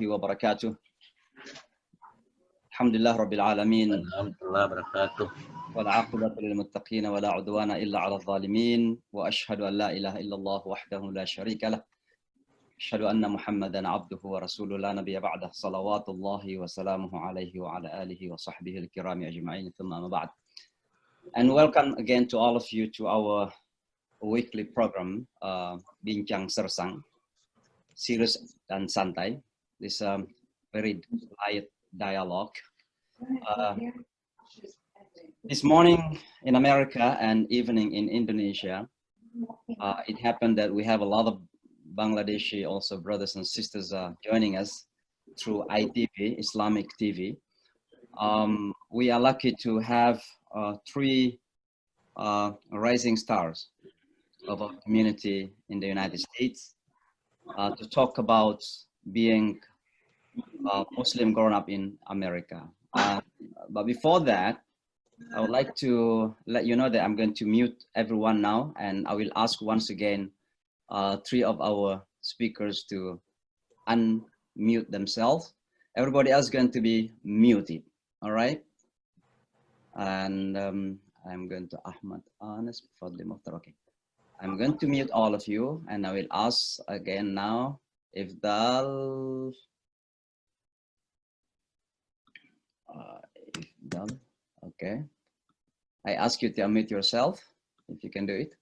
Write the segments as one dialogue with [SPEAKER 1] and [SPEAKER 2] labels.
[SPEAKER 1] وبركاته. الحمد لله رب العالمين
[SPEAKER 2] ورحمة الله وبركاته.
[SPEAKER 1] والعاقبة للمتقين ولا عدوان إلا على الظالمين وأشهد أن لا إله إلا الله وحده لا شريك له أشهد أن محمدا عبده ورسوله لا نبي بعده صلوات الله وسلامه عليه وعلى آله وصحبه الكرام أجمعين ثم أما بعد. And welcome again to all of you to our weekly program Bincang Sersang, serious dan santai. This very light dialogue. This morning in America and evening in Indonesia, it happened that we have a lot of Bangladeshi also brothers and sisters joining us through ITV, Islamic TV. We are lucky to have three rising stars of our community in the United States to talk about being Muslim grown up in America. But before that, I would like to let you know that I'm going to mute everyone now, and I will ask once again three of our speakers to unmute themselves. Everybody else is going to be muted, all right? And I'm going to Ahmad Anas for the Mukhtar. Okay. I'm going to mute all of you, and I will ask again now if okay. I ask you to unmute yourself, if you can do it.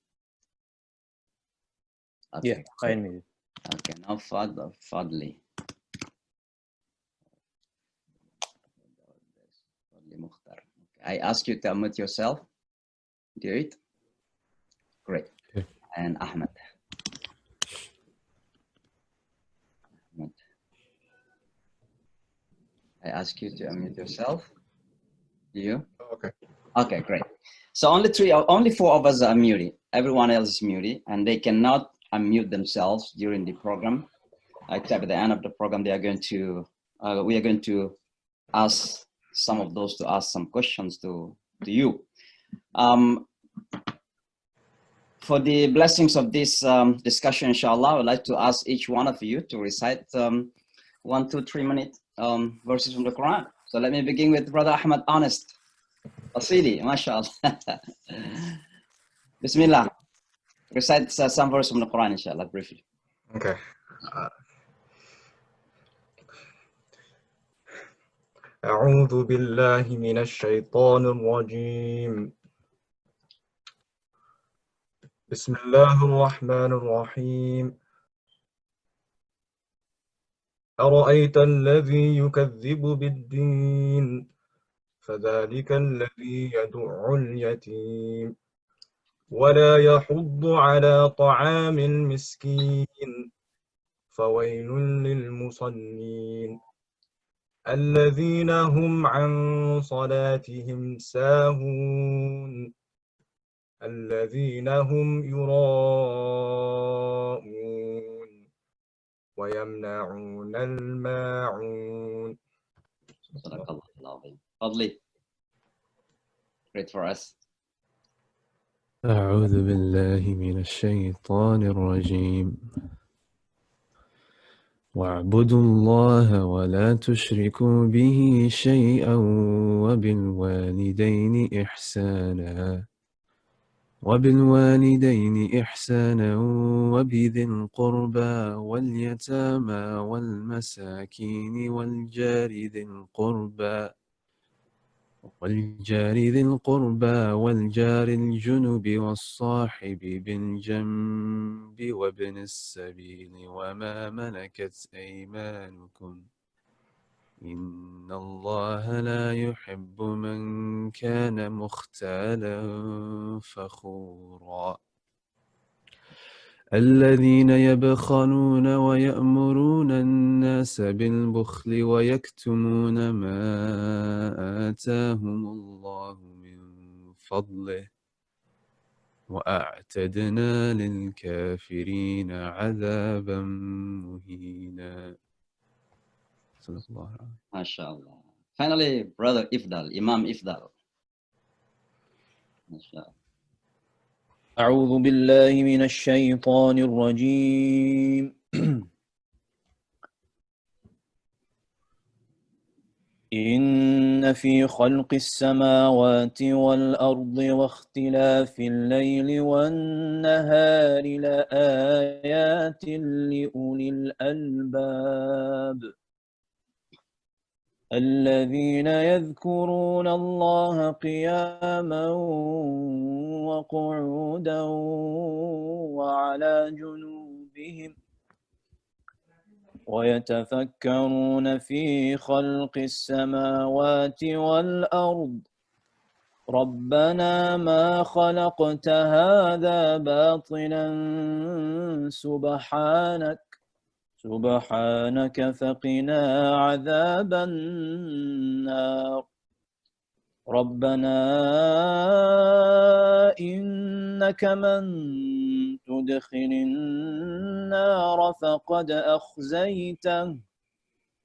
[SPEAKER 1] Okay.
[SPEAKER 3] Yeah, I unmute.
[SPEAKER 1] Okay, now Fadli. Mukhtar. Okay. I ask you to unmute yourself. Do it. Great.
[SPEAKER 3] Okay.
[SPEAKER 1] And Ahmed. I ask you to unmute yourself. Do you?
[SPEAKER 4] Okay.
[SPEAKER 1] Okay, great. So only four of us are muted. Everyone else is muted, and they cannot unmute themselves during the program. Except at the end of the program, we are going to ask some of those to ask some questions to you. For the blessings of this discussion, inshallah, I would like to ask each one of you to recite 1, 2, 3 minute verses from the Quran. So let me begin with Brother Ahmad Honest. Asili, mashallah. Bismillah. Recite some verse from the Quran, inshallah, briefly.
[SPEAKER 4] Okay. أعوذ بالله من الشيطان الرجيم. بسم الله الرحمن الرحيم. أرأيت الذي يكذب بالدين فذلك الذي يدع اليتيم ولا يحض على طعام المسكين فويل للمصلين الذين هم عن صلاتهم ساهون الذين هم يراءون ويمنعون الماعون.
[SPEAKER 1] Fadli, read for us.
[SPEAKER 3] أعوذ بالله من الشيطان الرجيم. واعبدوا الله ولا تشركوا به شيئا وبالوالدين إحسانا وبذي القربى واليتامى والمساكين والجار ذي القربى والجار الجنب والصاحب بالجنب وابن السبيل وما ملكت أيمانكم إن الله لا يحب من كان مختالا فخورا الذين يبخلون ويأمرون الناس بالبخل ويكتمون ما آتاهم الله من فضله وأعتدنا للكافرين عذابا مهينا. صدق الله العظيم.
[SPEAKER 1] MashaAllah. Finally, Brother Ifdal, Imam Ifdal. MashaAllah.
[SPEAKER 5] أعوذ بالله من الشيطان الرجيم إن في خلق السماوات والأرض واختلاف الليل والنهار لآيات لأولي الألباب الذين يذكرون الله قياما وقعودا وعلى جنوبهم ويتفكرون في خلق السماوات والأرض ربنا ما خلقت هذا باطلا سبحانك فقنا عذاب النار ربنا إنك من تدخل النار فقد أخزيته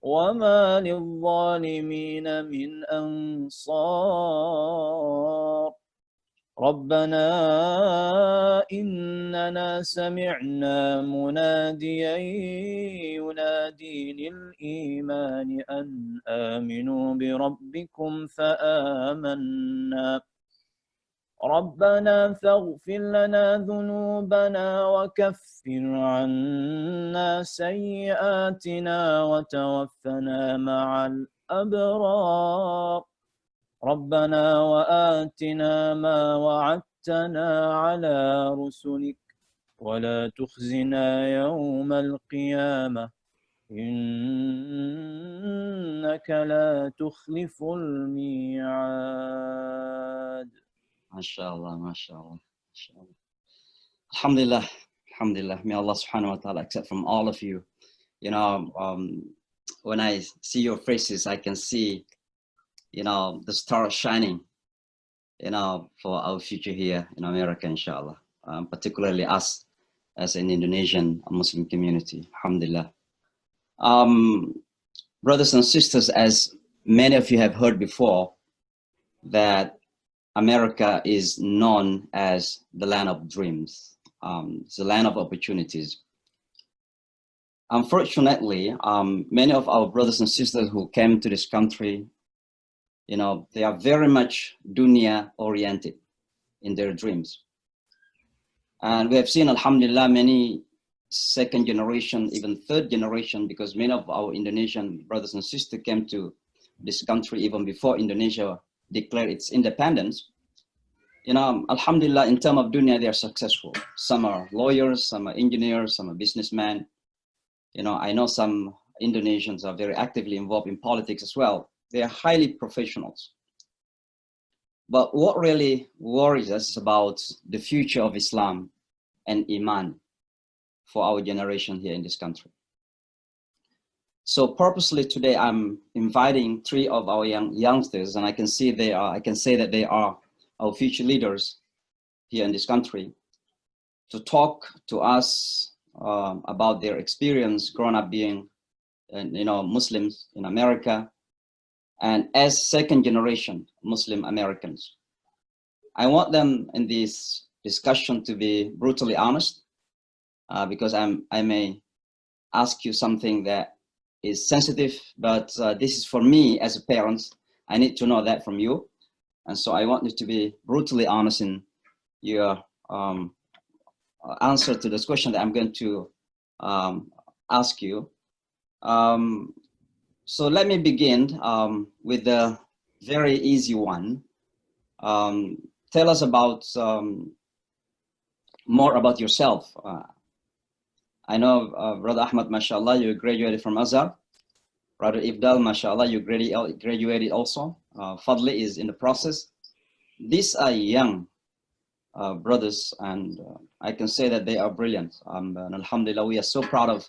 [SPEAKER 5] وما للظالمين من أنصار ربنا إننا سمعنا مناديا ينادي للإيمان أن آمنوا بربكم فآمنا ربنا فاغفر لنا ذنوبنا وكفر عنا سيئاتنا وتوفنا مع الأبرار ربنا وآتنا ما وعدتنا على رسلك ولا تخزنا يوم القيامة إنك لا تخلف الميعاد.
[SPEAKER 1] MashaAllah, MashaAllah, MashaAllah. Alhamdulillah, Alhamdulillah. May Allah subhanahu wa ta'ala accept from all of you. You know, when I see your faces, I can see, you know, the stars shining, you know, for our future here in America, inshallah. Particularly us as an Indonesian Muslim community, alhamdulillah. Brothers and sisters, as many of you have heard before, that America is known as the land of dreams. It's the land of opportunities. Unfortunately, many of our brothers and sisters who came to this country, you know, they are very much dunya oriented in their dreams. And we have seen, alhamdulillah, many second generation, even third generation, because many of our Indonesian brothers and sisters came to this country even before Indonesia declared its independence. You know, alhamdulillah, in terms of dunya, they are successful. Some are lawyers, some are engineers, some are businessmen. You know, I know some Indonesians are very actively involved in politics as well. They are highly professionals. But what really worries us is about the future of Islam and Iman for our generation here in this country. So purposely today, I'm inviting 3 of our youngsters, and I can say that they are our future leaders here in this country, to talk to us about their experience growing up being, you know, Muslims in America, and as second generation Muslim Americans. I want them in this discussion to be brutally honest, because I may ask you something that is sensitive, but this is for me as a parent. I need to know that from you. And so I want you to be brutally honest in your answer to this question that I'm going to ask you. So let me begin with the very easy one. Tell us about more about yourself. I know Brother Ahmad, mashallah, you graduated from Azhar. Brother Ifdal, mashallah, you graduated also. Fadli is in the process. These are young brothers, and I can say that they are brilliant. And alhamdulillah, we are so proud of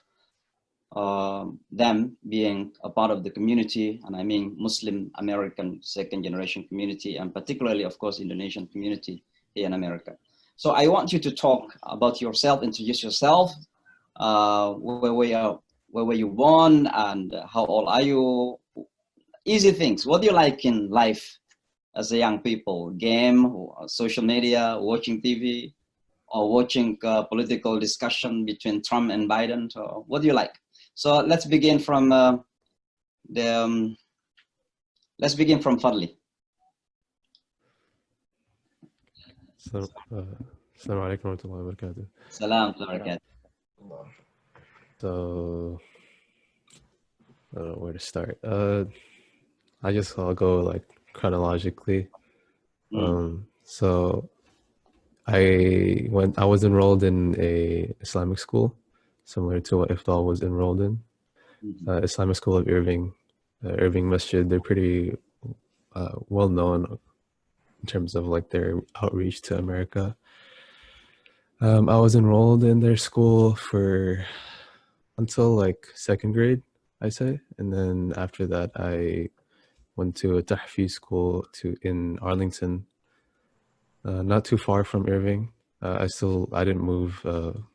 [SPEAKER 1] them being a part of the community, and I mean Muslim American second generation community, and particularly, of course, Indonesian community here in America. So I want you to talk about yourself, introduce yourself, where were you born, and how old are you? Easy things. What do you like in life as a young people? Game, social media, watching TV, or watching political discussion between Trump and Biden? So what do you like? So let's begin from the Let's begin from Fadli.
[SPEAKER 3] So, Assalamu alaikum wa rahmatullahi wa barakatuh.
[SPEAKER 1] Salam alaikum.
[SPEAKER 4] Allah.
[SPEAKER 3] So, I don't know where to start. I guess I'll go like chronologically. So I was enrolled in a Islamic school, similar to what Ifdal was enrolled in. Islamic School of Irving, Irving Masjid. They're pretty well known in terms of like their outreach to America. I was enrolled in their school until like second grade, I say, and then after that I went to a Tahfiz school in Arlington, not too far from Irving. I didn't move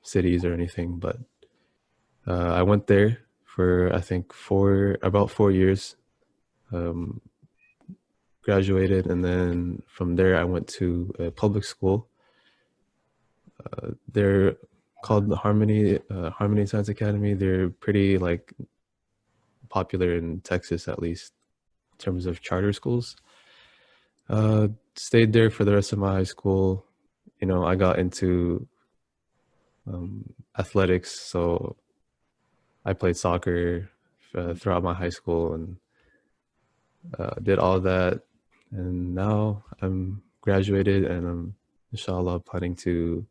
[SPEAKER 3] cities or anything, but I went there for I think about 4 years. Graduated, and then from there I went to a public school. They're called the Harmony Science Academy. They're pretty like popular in Texas, at least in terms of charter schools. Stayed there for the rest of my high school. You know, I got into athletics, so I played soccer throughout my high school and did all that. And now I'm graduated, and I'm inshallah planning to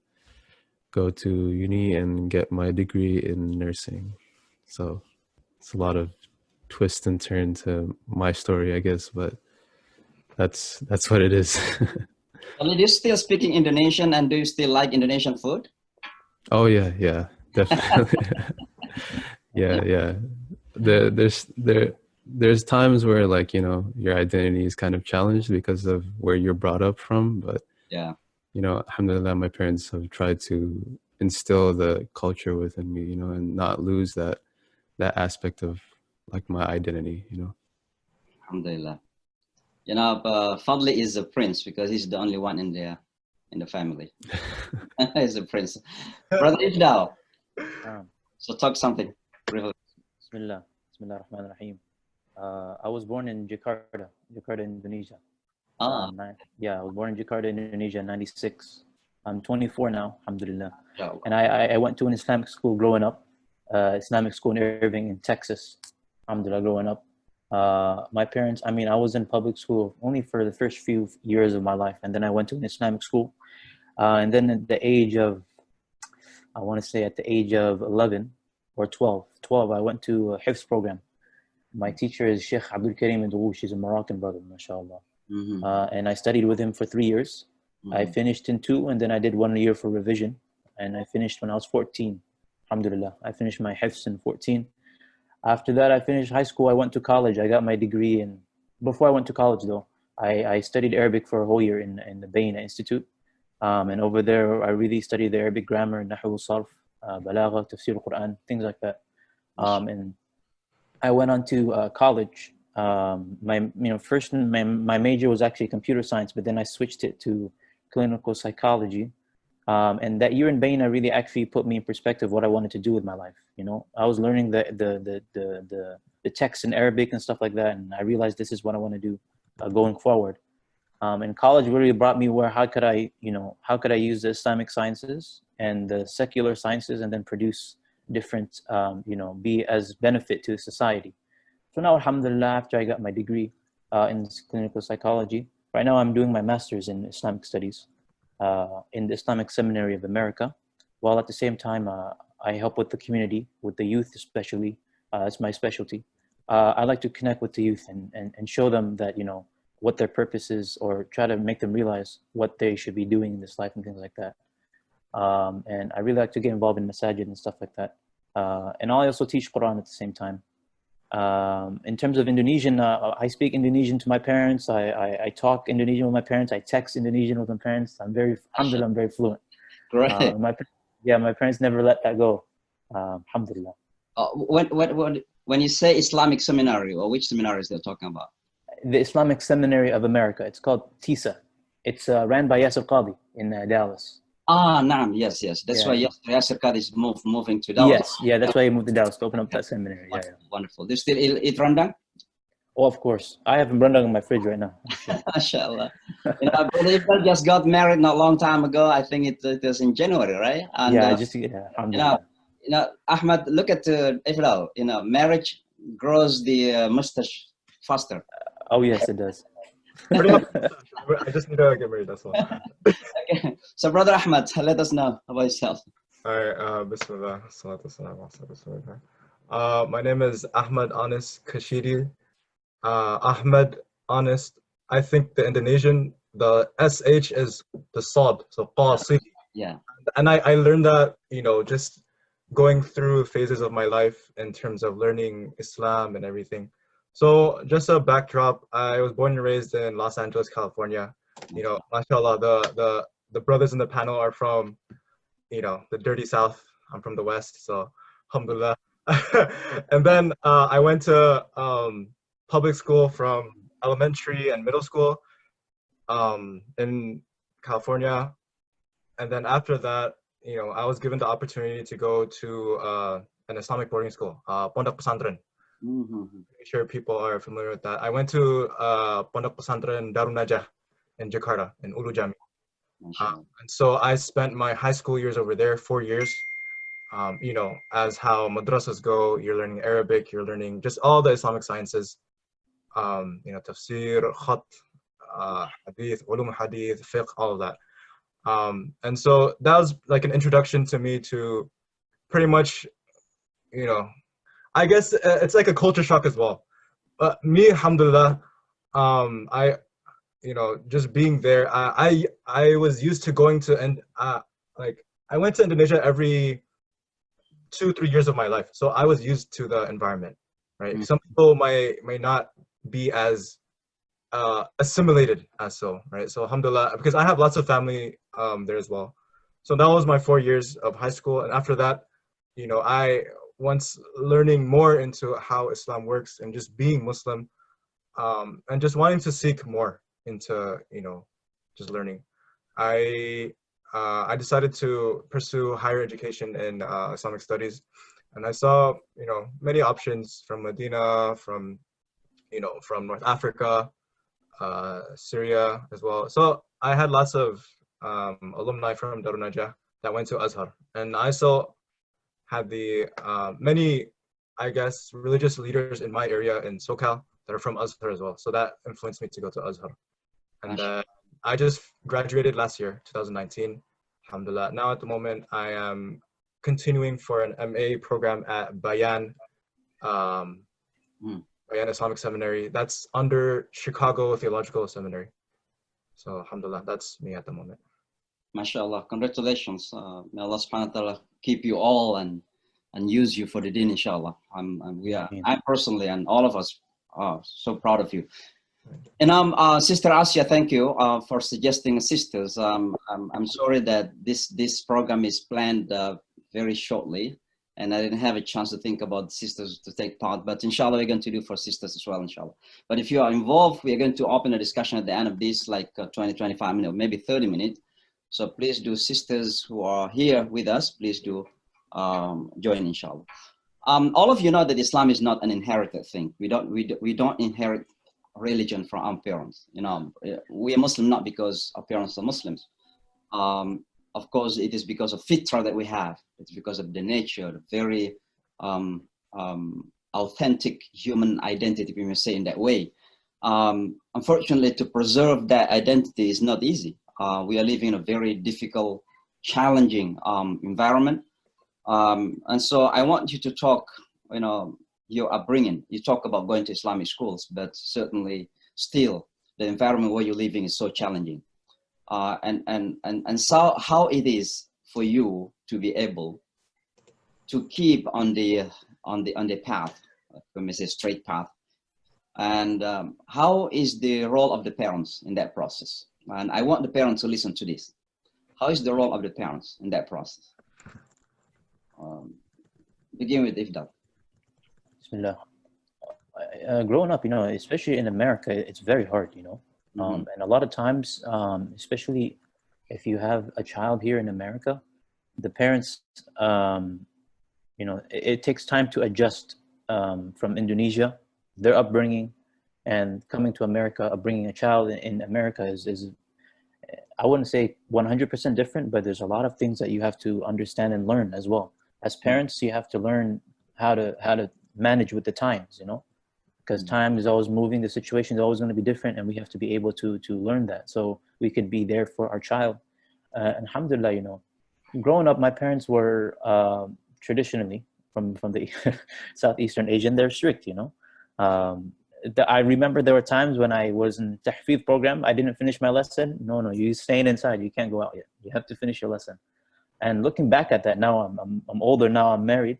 [SPEAKER 3] go to uni and get my degree in nursing. So it's a lot of twist and turn to my story, I guess, but that's what it is.
[SPEAKER 1] Are you still speaking Indonesian, and do you still like Indonesian food?
[SPEAKER 3] Oh yeah, definitely. yeah. There's times where like, you know, your identity is kind of challenged because of where you're brought up from, but
[SPEAKER 1] yeah,
[SPEAKER 3] you know, alhamdulillah, my parents have tried to instill the culture within me, you know, and not lose that aspect of like my identity, you know.
[SPEAKER 1] Alhamdulillah. You know, Fadli is a prince because he's the only one in the family. He's a prince. Brother Ifdal. So talk something.
[SPEAKER 5] Bismillah ar-Rahman ar-Rahim. I was born in Jakarta, Indonesia. I was born in Jakarta, Indonesia in 96. I'm 24 now, alhamdulillah. And I went to an Islamic school growing up, Islamic school in Irving in Texas, alhamdulillah, growing up. My parents, I was in public school only for the first few years of my life. And then I went to an Islamic school. And then at the age of, I want to say at the age of 11 or 12, I went to a Hifz program. My teacher is Sheikh Abdul Karim Ndoush. She's a Moroccan brother, mashallah. And I studied with him for 3 years. I finished in 2, and then I did 1 year for revision. And I finished when I was 14, alhamdulillah. I finished my Hifz in 14. After that, I finished high school. I went to college. I got my degree. And before I went to college, though, I studied Arabic for a whole year in the Bayna Institute. And over there, I really studied the Arabic grammar, Nahu, Sarf, Balagha, Tafsir al-Quran, things like that. And I went on to college. My major was actually computer science, but then I switched it to clinical psychology. And that year in Bayna really actually put me in perspective what I wanted to do with my life. You know, I was learning the text in Arabic and stuff like that, and I realized this is what I want to do going forward. And college really brought me where how could I use the Islamic sciences and the secular sciences and then produce different, be as benefit to society. So now, alhamdulillah, after I got my degree in clinical psychology, right now I'm doing my master's in Islamic studies in the Islamic Seminary of America, while at the same time I help with the community, with the youth especially. It's my specialty. I like to connect with the youth and show them that, you know, what their purpose is, or try to make them realize what they should be doing in this life and things like that. And I really like to get involved in masajid and stuff like that. And I also teach Quran at the same time. In terms of Indonesian, I speak Indonesian to my parents. I talk Indonesian with my parents. I text Indonesian with my parents. Alhamdulillah, I'm very fluent.
[SPEAKER 1] Great.
[SPEAKER 5] My parents never let that go. Alhamdulillah.
[SPEAKER 1] When you say Islamic seminary, or which seminaries they're talking about?
[SPEAKER 5] The Islamic Seminary of America. It's called TISA. It's ran by Yasser Qadi in Dallas.
[SPEAKER 1] Naam, yes. That's why Yasser Qadi is moving to Dallas.
[SPEAKER 5] Yes, that's why he moved to Dallas to open up that seminary.
[SPEAKER 1] Wonderful. Do you still eat rendang?
[SPEAKER 5] Oh, of course. I have rendang in my fridge right now.
[SPEAKER 1] MashaAllah. Brother Iqbal just got married not a long time ago. I think it was in January, right? And,
[SPEAKER 5] yeah,
[SPEAKER 1] alhamdulillah. Ahmad, look at Iqbal. Marriage grows the mustache faster.
[SPEAKER 5] Oh, yes, it does.
[SPEAKER 4] I just need to get married, that's all.
[SPEAKER 1] Okay. So, Brother Ahmad, let us know about yourself.
[SPEAKER 4] All right, Bismillah. Salatu wassalam ala Rasulillah. My name is Ahmad Anis Kashiri. Ahmad Anis, I think the Indonesian, the SH is the Sod, so Qasi.
[SPEAKER 1] Yeah.
[SPEAKER 4] And I learned that, just going through phases of my life in terms of learning Islam and everything. So just a backdrop, I was born and raised in Los Angeles, California. MashaAllah, the brothers in the panel are from, the dirty South. I'm from the West, so alhamdulillah. And then I went to public school from elementary and middle school in California. And then after that, I was given the opportunity to go to an Islamic boarding school, Pondok Pesantren. I'm sure people are familiar with that. I went to Pondok Pesantren Darun Najah in Jakarta, in Ulu Jami. And so I spent my high school years over there, 4 years. As how madrasas go, you're learning Arabic, you're learning just all the Islamic sciences, tafsir, khat, hadith, ulum hadith, fiqh, all of that. And so that was like an introduction to me to pretty much, I guess it's like a culture shock as well. But me, alhamdulillah, just being there, I was used to going to, and I went to Indonesia every 2-3 years of my life. So I was used to the environment, right? Some people may not be as assimilated as so, right? So alhamdulillah, because I have lots of family there as well. So that was my 4 years of high school. And after that, once learning more into how Islam works and just being Muslim, and just wanting to seek more into, just learning, I decided to pursue higher education in Islamic studies. And I saw, many options from Medina, from North Africa, Syria as well. So I had lots of alumni from Darun Najah that went to Azhar. And I saw had the many, I guess, religious leaders in my area in SoCal that are from Azhar as well. So that influenced me to go to Azhar. And I just graduated last year, 2019, alhamdulillah. Now at the moment, I am continuing for an MA program at Bayan, Bayan Islamic Seminary. That's under Chicago Theological Seminary. So alhamdulillah, that's me at the moment.
[SPEAKER 1] MashaAllah, congratulations. May Allah subhanahu wa ta'ala keep you all and use you for the deen, inshallah. I personally and all of us are so proud of you. And Sister Asya, thank you for suggesting sisters. I'm sorry that this program is planned very shortly, and I didn't have a chance to think about sisters to take part, but inshallah we're going to do for sisters as well, inshallah. But if you are involved, we're going to open a discussion at the end of this, like 20-25 minutes, maybe 30 minutes. So please do, sisters who are here with us, please do join, inshallah. All of you know that Islam is not an inherited thing. We don't inherit religion from our parents. We are Muslim not because our parents are Muslims. Of course, it is because of fitra that we have. It's because of the nature, the very authentic human identity, we may say in that way. Unfortunately, to preserve that identity is not easy. We are living in a very difficult, challenging environment. And so I want you to talk, your upbringing. You talk about going to Islamic schools, but certainly still the environment where you're living is so challenging. And so how it is for you to be able to keep on the path, let me say straight path. And how is the role of the parents in that process? And I want the parents to listen to this. How is the role of the parents in that process? Begin with Ifdal.
[SPEAKER 5] Bismillah. Growing up, especially in America, it's very hard, and a lot of times, especially if you have a child here in America, the parents, it takes time to adjust from Indonesia, their upbringing, And coming to America, bringing a child in America is I wouldn't say 100% different, but there's a lot of things that you have to understand and learn as well. As parents, you have to learn how to manage with the times, you know, because time is always moving. The situation is always going to be different, and we have to be able to learn that so we could be there for our child. Alhamdulillah, you know, growing up, my parents were traditionally from the Southeastern Asian. They're strict, you know. I remember there were times when I was in tahfidh program, I didn't finish my lesson. No, you staying inside. You can't go out yet. You have to finish your lesson. And looking back at that now, I'm older now. I'm married.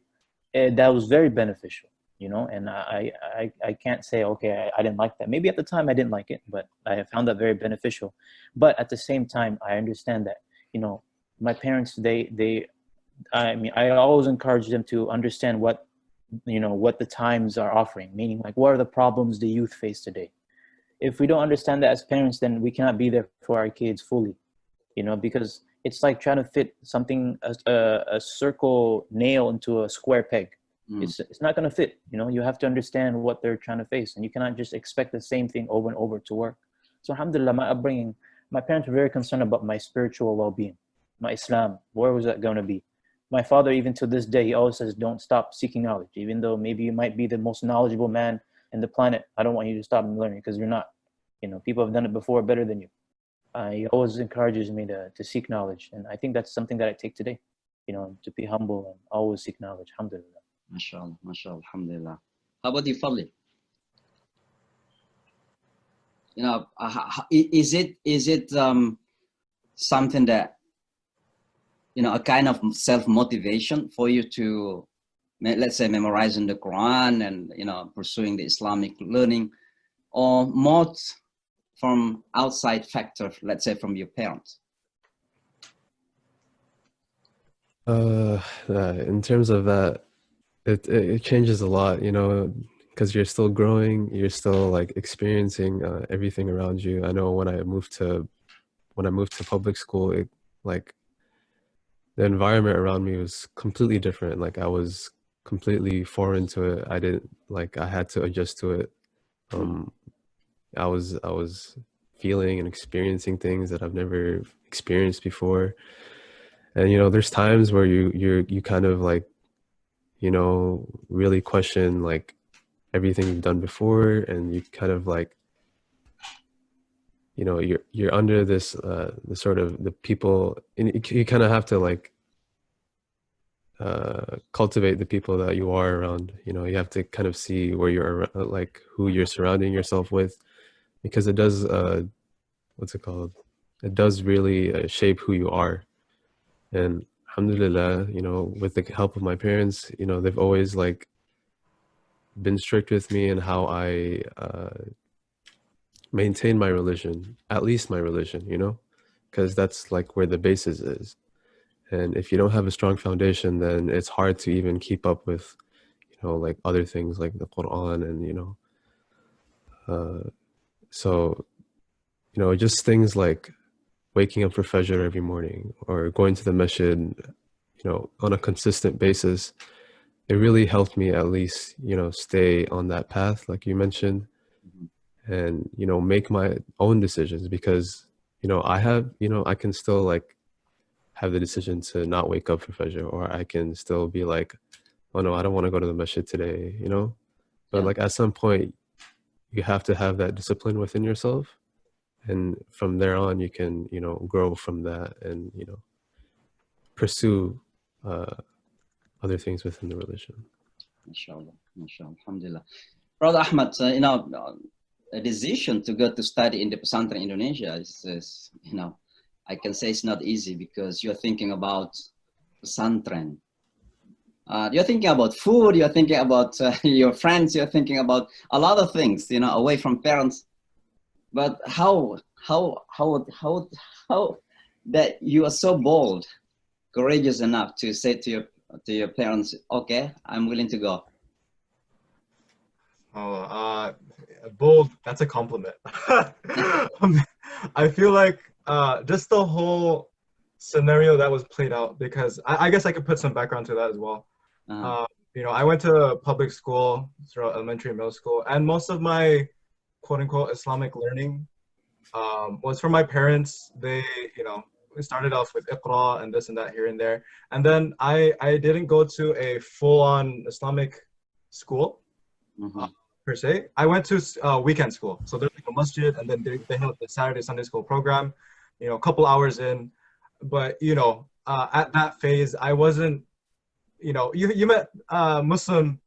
[SPEAKER 5] That was very beneficial, you know. And I can't say okay, I didn't like that. Maybe at the time I didn't like it, but I found that very beneficial. But at the same time, I understand that, you know, my parents, I mean, I always encourage them to understand what, you know, what the times are offering, meaning like what are the problems the youth face today. If we don't understand that as parents, then we cannot be there for our kids fully, you know, because it's like trying to fit something, a circle nail into a square peg. It's not going to fit, you know. You have to understand what they're trying to face, and you cannot just expect the same thing over and over to work. So alhamdulillah, my upbringing, my parents were very concerned about my spiritual well-being, my Islam. Where was that going to be? My father, even to this day, he always says, don't stop seeking knowledge. Even though maybe you might be the most knowledgeable man in the planet, I don't want you to stop learning, because you're not. You know, people have done it before better than you. He always encourages me to seek knowledge. And I think that's something that I take today, you know, to be humble and always seek knowledge. Alhamdulillah.
[SPEAKER 1] MashaAllah, MashaAllah, Alhamdulillah. How about you, Fadli? You know, is it something that, you know, a kind of self-motivation for you to, let's say, memorizing the Quran and, you know, pursuing the Islamic learning, or more from outside factor, let's say from your parents?
[SPEAKER 3] In terms of that, it changes a lot, you know, because you're still growing, you're still like experiencing everything around you. I know when I moved to public school, it like the environment around me was completely different. Like I was completely foreign to it. I had to adjust to it. I was feeling and experiencing things that I've never experienced before. And, you know, there's times where you kind of like, you know, really question like everything you've done before, and you kind of like, you know, you're under this the sort of the people, and you kind of have to like cultivate the people that you are around. You know, you have to kind of see where you're like who you're surrounding yourself with, because it does what's it called? It does really shape who you are. And alhamdulillah, you know, with the help of my parents, you know, they've always like been strict with me and how I maintain my religion, at least my religion, you know, because that's like where the basis is. And if you don't have a strong foundation, then it's hard to even keep up with, you know, like other things like the Quran and, you know, so, you know, just things like waking up for Fajr every morning or going to the masjid, you know, on a consistent basis, it really helped me at least, you know, stay on that path, like you mentioned, and, you know, make my own decisions, because, you know, I can still like have the decision to not wake up for Fajr, or I can still be like, oh no, I don't want to go to the masjid today, you know, but like at some point you have to have that discipline within yourself. And from there on, you can, you know, grow from that and, you know, pursue other things within the religion.
[SPEAKER 1] MashaAllah, MashaAllah, Alhamdulillah. Brother Ahmad, you know, a decision to go to study in the Pesantren Indonesia is, you know, I can say it's not easy, because you're thinking about Pesantren. You're thinking about food, you're thinking about your friends, you're thinking about a lot of things, you know, away from parents. But how that you are so bold, courageous enough to say to your parents, okay, I'm willing to go?
[SPEAKER 4] Oh, bold, that's a compliment. I feel like just the whole scenario that was played out, because I guess I could put some background to that as well. You know, I went to public school throughout elementary and middle school, and most of my quote unquote Islamic learning was from my parents. They, we started off with Iqra and this and that here and there. And then I didn't go to a full-on Islamic school per se. I went to weekend school. So there's like a masjid, and then they have the Saturday Sunday school program, a couple hours in. But, at that phase, I wasn't, you met Muslim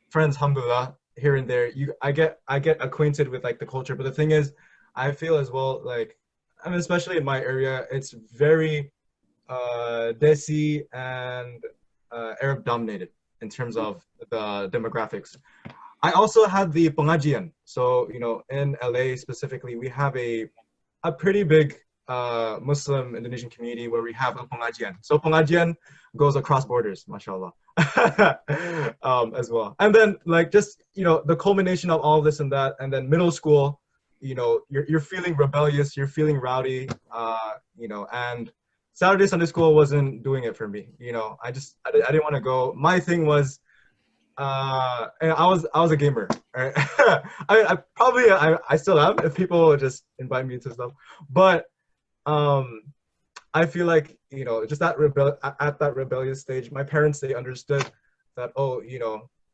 [SPEAKER 4] friends, alhamdulillah, here and there. I get acquainted with like the culture. But the thing is, I feel as well, like, I mean, especially in my area, it's very Desi and Arab dominated in terms of the demographics. I also had the pengajian. So, in LA specifically, we have a pretty big Muslim Indonesian community where we have a pengajian. So pengajian goes across borders, mashallah, as well. And then like just, the culmination of all this and that, and then middle school, you're feeling rebellious, you're feeling rowdy, and Saturday Sunday school wasn't doing it for me. I didn't want to go. My thing was, and I was a gamer. Right? I still am if people just invite me to stuff, but I feel like, just at that rebellious stage, my parents, they understood that,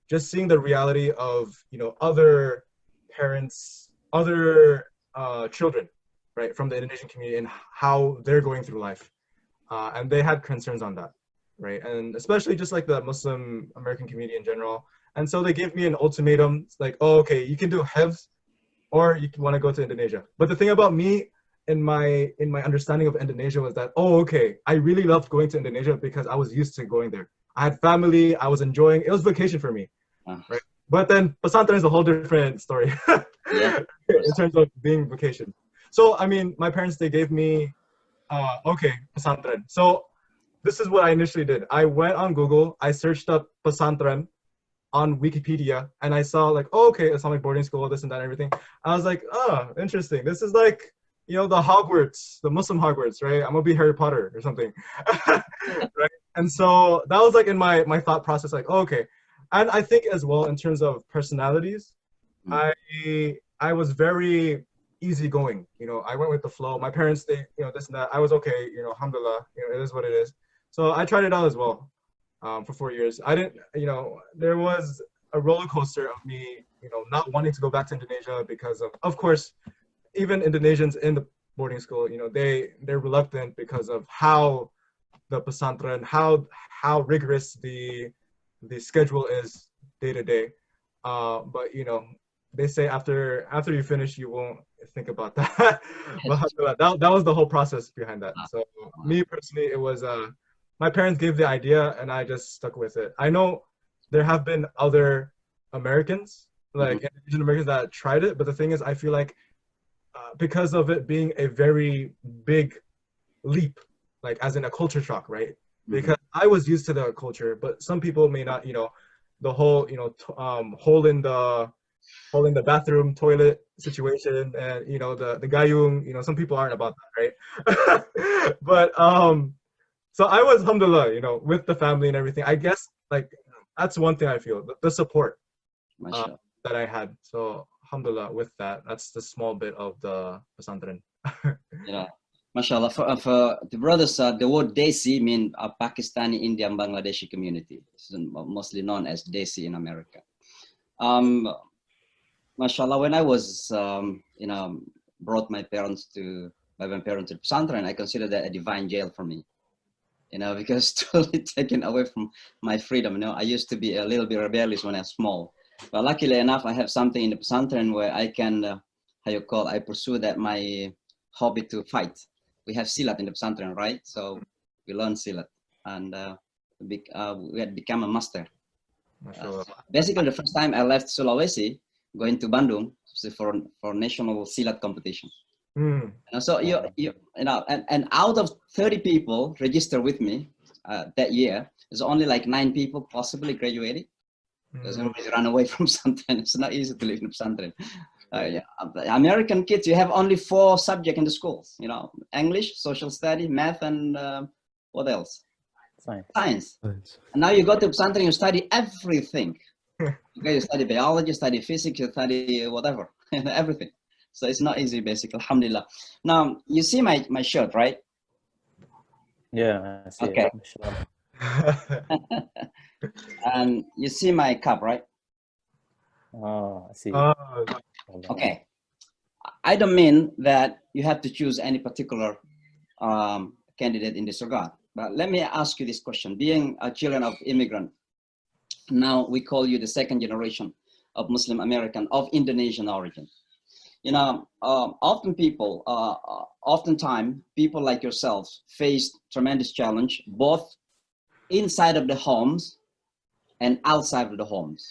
[SPEAKER 4] just seeing the reality of, other parents, other children, right, from the Indonesian community and how they're going through life. And they had concerns on that, right? And especially just like the Muslim American community in general. And so they gave me an ultimatum. It's like, oh, okay, you can do Hifz or you want to go to Indonesia. But the thing about me, in my understanding of Indonesia was that, oh, okay, I really loved going to Indonesia because I was used to going there. I had family, I was enjoying, it was vacation for me, right? But then pesantren is a whole different story in terms of being vacation. So, I mean, my parents, they gave me, okay, pesantren. So this is what I initially did. I went on Google, I searched up pesantren on Wikipedia, and I saw like, oh, okay, Islamic boarding school, this and that and everything. I was like, oh, interesting. This is like, the Hogwarts, the Muslim Hogwarts, right? I'm gonna be Harry Potter or something, right? And so that was like in my thought process, like, oh, okay. And I think as well in terms of personalities, I was very easygoing. I went with the flow. My parents, they, this and that. I was okay. Alhamdulillah. It is what it is. So I tried it out as well for 4 years. I didn't. There was a roller coaster of me, not wanting to go back to Indonesia because of course. Even Indonesians in the boarding school, they're reluctant because of how the pesantren, how rigorous the schedule is day to day. But they say after you finish, you won't think about that. But that was the whole process behind that. So me personally, it was my parents gave the idea and I just stuck with it. I know there have been other Americans, like Indonesian Americans, that tried it, but the thing is, I feel like because of it being a very big leap, like as in a culture shock, right? Because I was used to the culture, but some people may not, the whole, hole in the bathroom, toilet situation, and, the gayung, some people aren't about that, right? But, so I was, alhamdulillah, with the family and everything. I guess, like, that's one thing I feel, the support that I had. So, alhamdulillah, with that, that's the small bit of the pesantren.
[SPEAKER 1] Mashallah. For the brothers, the word Desi means Pakistani, Indian, Bangladeshi community. It's mostly known as Desi in America. Mashallah, when I was, brought my parents to pesantren, I consider that a divine jail for me. Because totally taken away from my freedom. I used to be a little bit rebellious when I was small. But luckily enough, I have something in the pesantren where I can, I pursue that my hobby to fight. We have silat in the pesantren, right? So we learn silat, and we had become a master. Basically, the first time I left Sulawesi, going to Bandung for national silat competition. So and out of 30 people registered with me that year, there's only like 9 people possibly graduated. Because everybody run away from pesantren. It's not easy to live in pesantren. American kids, you have only 4 subjects in the schools. English, social study, math, and what else? Science. And now you go to pesantren, you study everything. Okay, you study biology, study physics, you study whatever. and everything. So it's not easy, basically. Alhamdulillah. Now you see my shirt, right?
[SPEAKER 5] Yeah, I see
[SPEAKER 1] Okay.
[SPEAKER 5] it. Mashallah.
[SPEAKER 1] And you see my cup, right?
[SPEAKER 5] Oh, I see.
[SPEAKER 4] Oh,
[SPEAKER 1] Okay. I don't mean that you have to choose any particular candidate in this regard. But let me ask you this question. Being a children of immigrant, now we call you the second generation of Muslim American of Indonesian origin. You know, oftentimes people like yourselves face tremendous challenge, both inside of the homes and outside of the homes.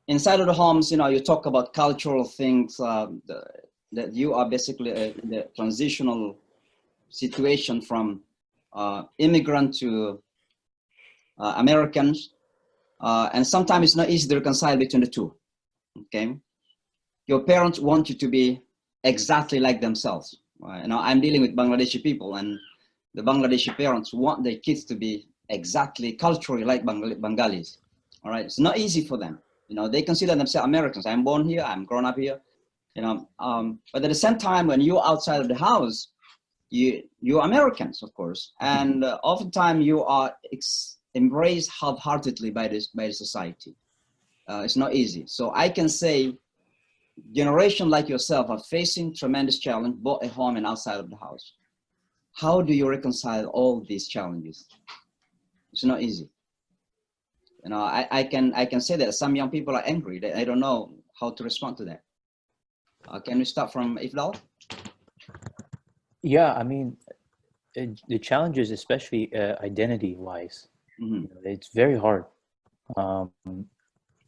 [SPEAKER 1] Inside of the homes, you know, you talk about cultural things, that you are basically in the transitional situation from immigrant to Americans. And sometimes it's not easy to reconcile between the two, okay? Your parents want you to be exactly like themselves. You know, I'm dealing with Bangladeshi people, and the Bangladeshi parents want their kids to be exactly culturally like Bengalis. All right, it's not easy for them. You know, they consider themselves Americans. I'm born here, I'm grown up here. You know, but at the same time, when you're outside of the house, you're Americans, of course, and oftentimes you are embraced half-heartedly by the society. It's not easy. So I can say, generation like yourself are facing tremendous challenge both at home and outside of the house. How do you reconcile all these challenges? It's not easy. You know, I can say that some young people are angry. They don't know how to respond to that. Can we start from Ifdal?
[SPEAKER 5] Yeah, I mean, the challenges, especially identity-wise, it's very hard.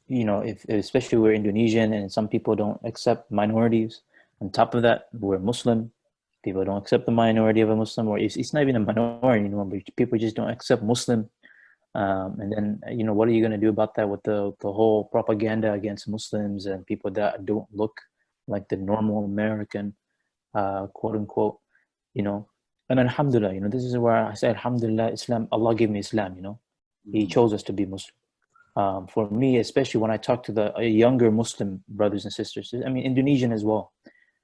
[SPEAKER 5] You know, especially we're Indonesian and some people don't accept minorities. On top of that, we're Muslim. People don't accept the minority of a Muslim, or it's not even a minority anymore, but people just don't accept Muslim. And then, you know, what are you going to do about that with the whole propaganda against Muslims and people that don't look like the normal American, quote unquote, you know? And alhamdulillah, you know, this is where I say, alhamdulillah, Islam, Allah gave me Islam, you know? He chose us to be Muslim. For me, especially when I talk to the younger Muslim brothers and sisters, I mean, Indonesian as well,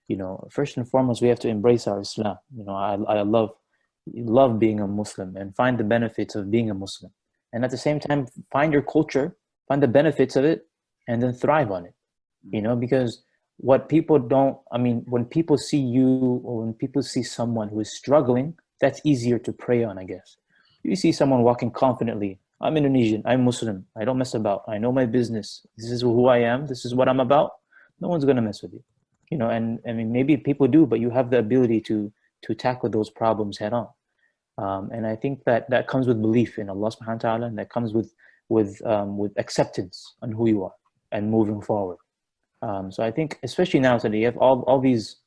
[SPEAKER 5] you know, first and foremost, we have to embrace our Islam. You know, I love being a Muslim and find the benefits of being a Muslim. And at the same time, find your culture, find the benefits of it, and then thrive on it, you know, because what people don't, I mean, when people see you or when people see someone who is struggling, that's easier to prey on, I guess. You see someone walking confidently, I'm Indonesian, I'm Muslim, I don't mess about, I know my business, this is who I am, this is what I'm about, no one's gonna mess with you. You know, and I mean, maybe people do, but you have the ability to tackle those problems head on. And I think that comes with belief in Allah subhanahu wa ta'ala, and that comes with acceptance on who you are and moving forward. So I think, especially now today, you have all these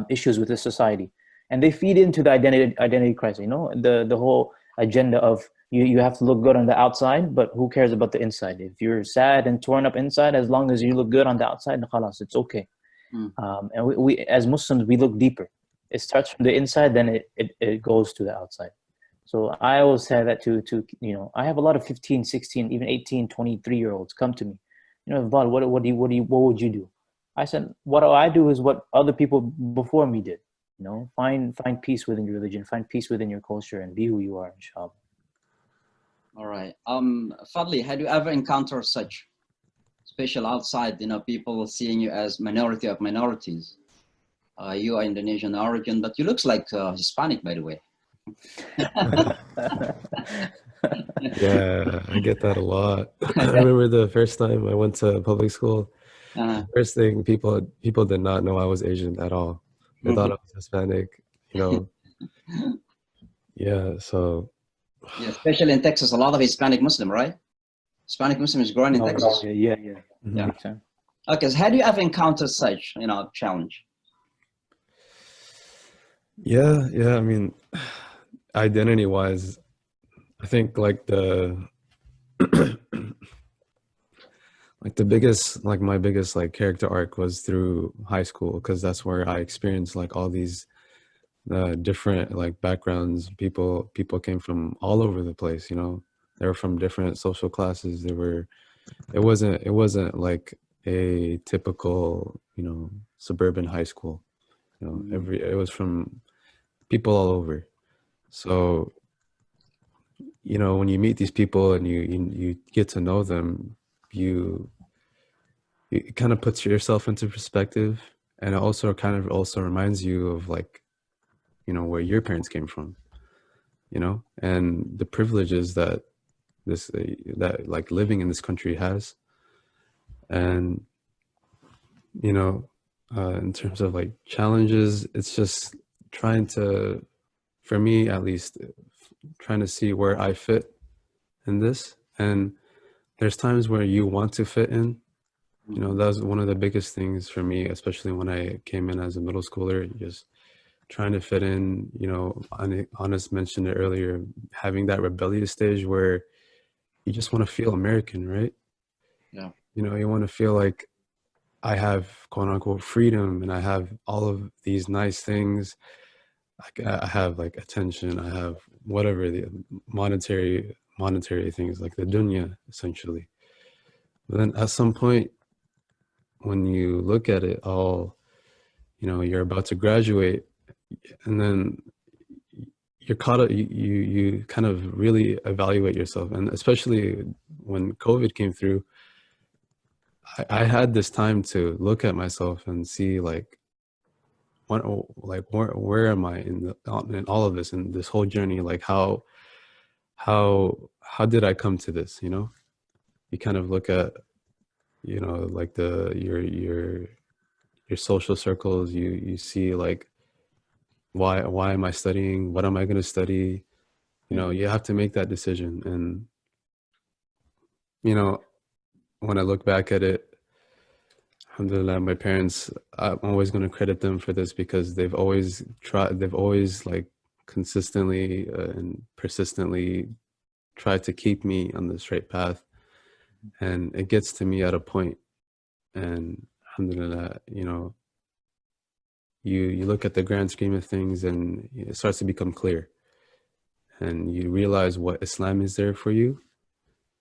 [SPEAKER 5] issues with the society, and they feed into the identity crisis. You know, the whole agenda of you have to look good on the outside, but who cares about the inside? If you're sad and torn up inside, as long as you look good on the outside, khalas, it's okay. And we as Muslims, we look deeper. It starts from the inside, then it goes to the outside. So I always say that to you know, I have a lot of 15, 16, even 18, 23-year-olds come to me. You know, Val, what would you do? I said, what I do is what other people before me did. You know, find peace within your religion, find peace within your culture, and be who you are, inshallah.
[SPEAKER 1] All right. Fadli, had you ever encountered such special outside, you know, people seeing you as minority of minorities? You are Indonesian origin, but you looks like Hispanic, by the way.
[SPEAKER 3] Yeah, I get that a lot. I remember the first time I went to public school. First thing, people did not know I was Asian at all. They thought I was Hispanic, you know. Yeah, so.
[SPEAKER 1] Yeah, especially in Texas, a lot of Hispanic Muslim, right? Hispanic Muslim is growing in Texas.
[SPEAKER 5] Yeah.
[SPEAKER 1] Okay, so had you ever encountered such, you know, challenge?
[SPEAKER 3] Yeah. I mean, identity-wise, I think like my biggest like character arc was through high school, because that's where I experienced like all these different like backgrounds. People came from all over the place, you know. They were from different social classes. It wasn't like a typical, suburban high school. It was from people all over. So, when you meet these people and you get to know them, it kind of puts yourself into perspective, and it also kind of also reminds you of like, where your parents came from, and the privileges that that like living in this country has. And in terms of like challenges, it's just trying to, for me at least, trying to see where I fit in this. And there's times where you want to fit in. That was one of the biggest things for me, especially when I came in as a middle schooler, just trying to fit in. Honest mentioned it earlier, having that rebellious stage where you just want to feel American, right?
[SPEAKER 1] Yeah.
[SPEAKER 3] You want to feel like I have quote unquote freedom, and I have all of these nice things. I have like attention, I have whatever the monetary things, like the dunya, essentially. But then at some point, when you look at it all, you're about to graduate, and then you're caught up, you kind of really evaluate yourself. And especially when COVID came through, I had this time to look at myself and see like, where am I in all of this, in this whole journey? Like how did I come to this? You kind of look at, like your social circles. You see like, why am I studying? What am I going to study? You have to make that decision. And when I look back at it, alhamdulillah, my parents, I'm always going to credit them for this, because they've always like consistently and persistently tried to keep me on the straight path. And it gets to me at a point, and alhamdulillah, you look at the grand scheme of things, and it starts to become clear, and you realize what Islam is there for you,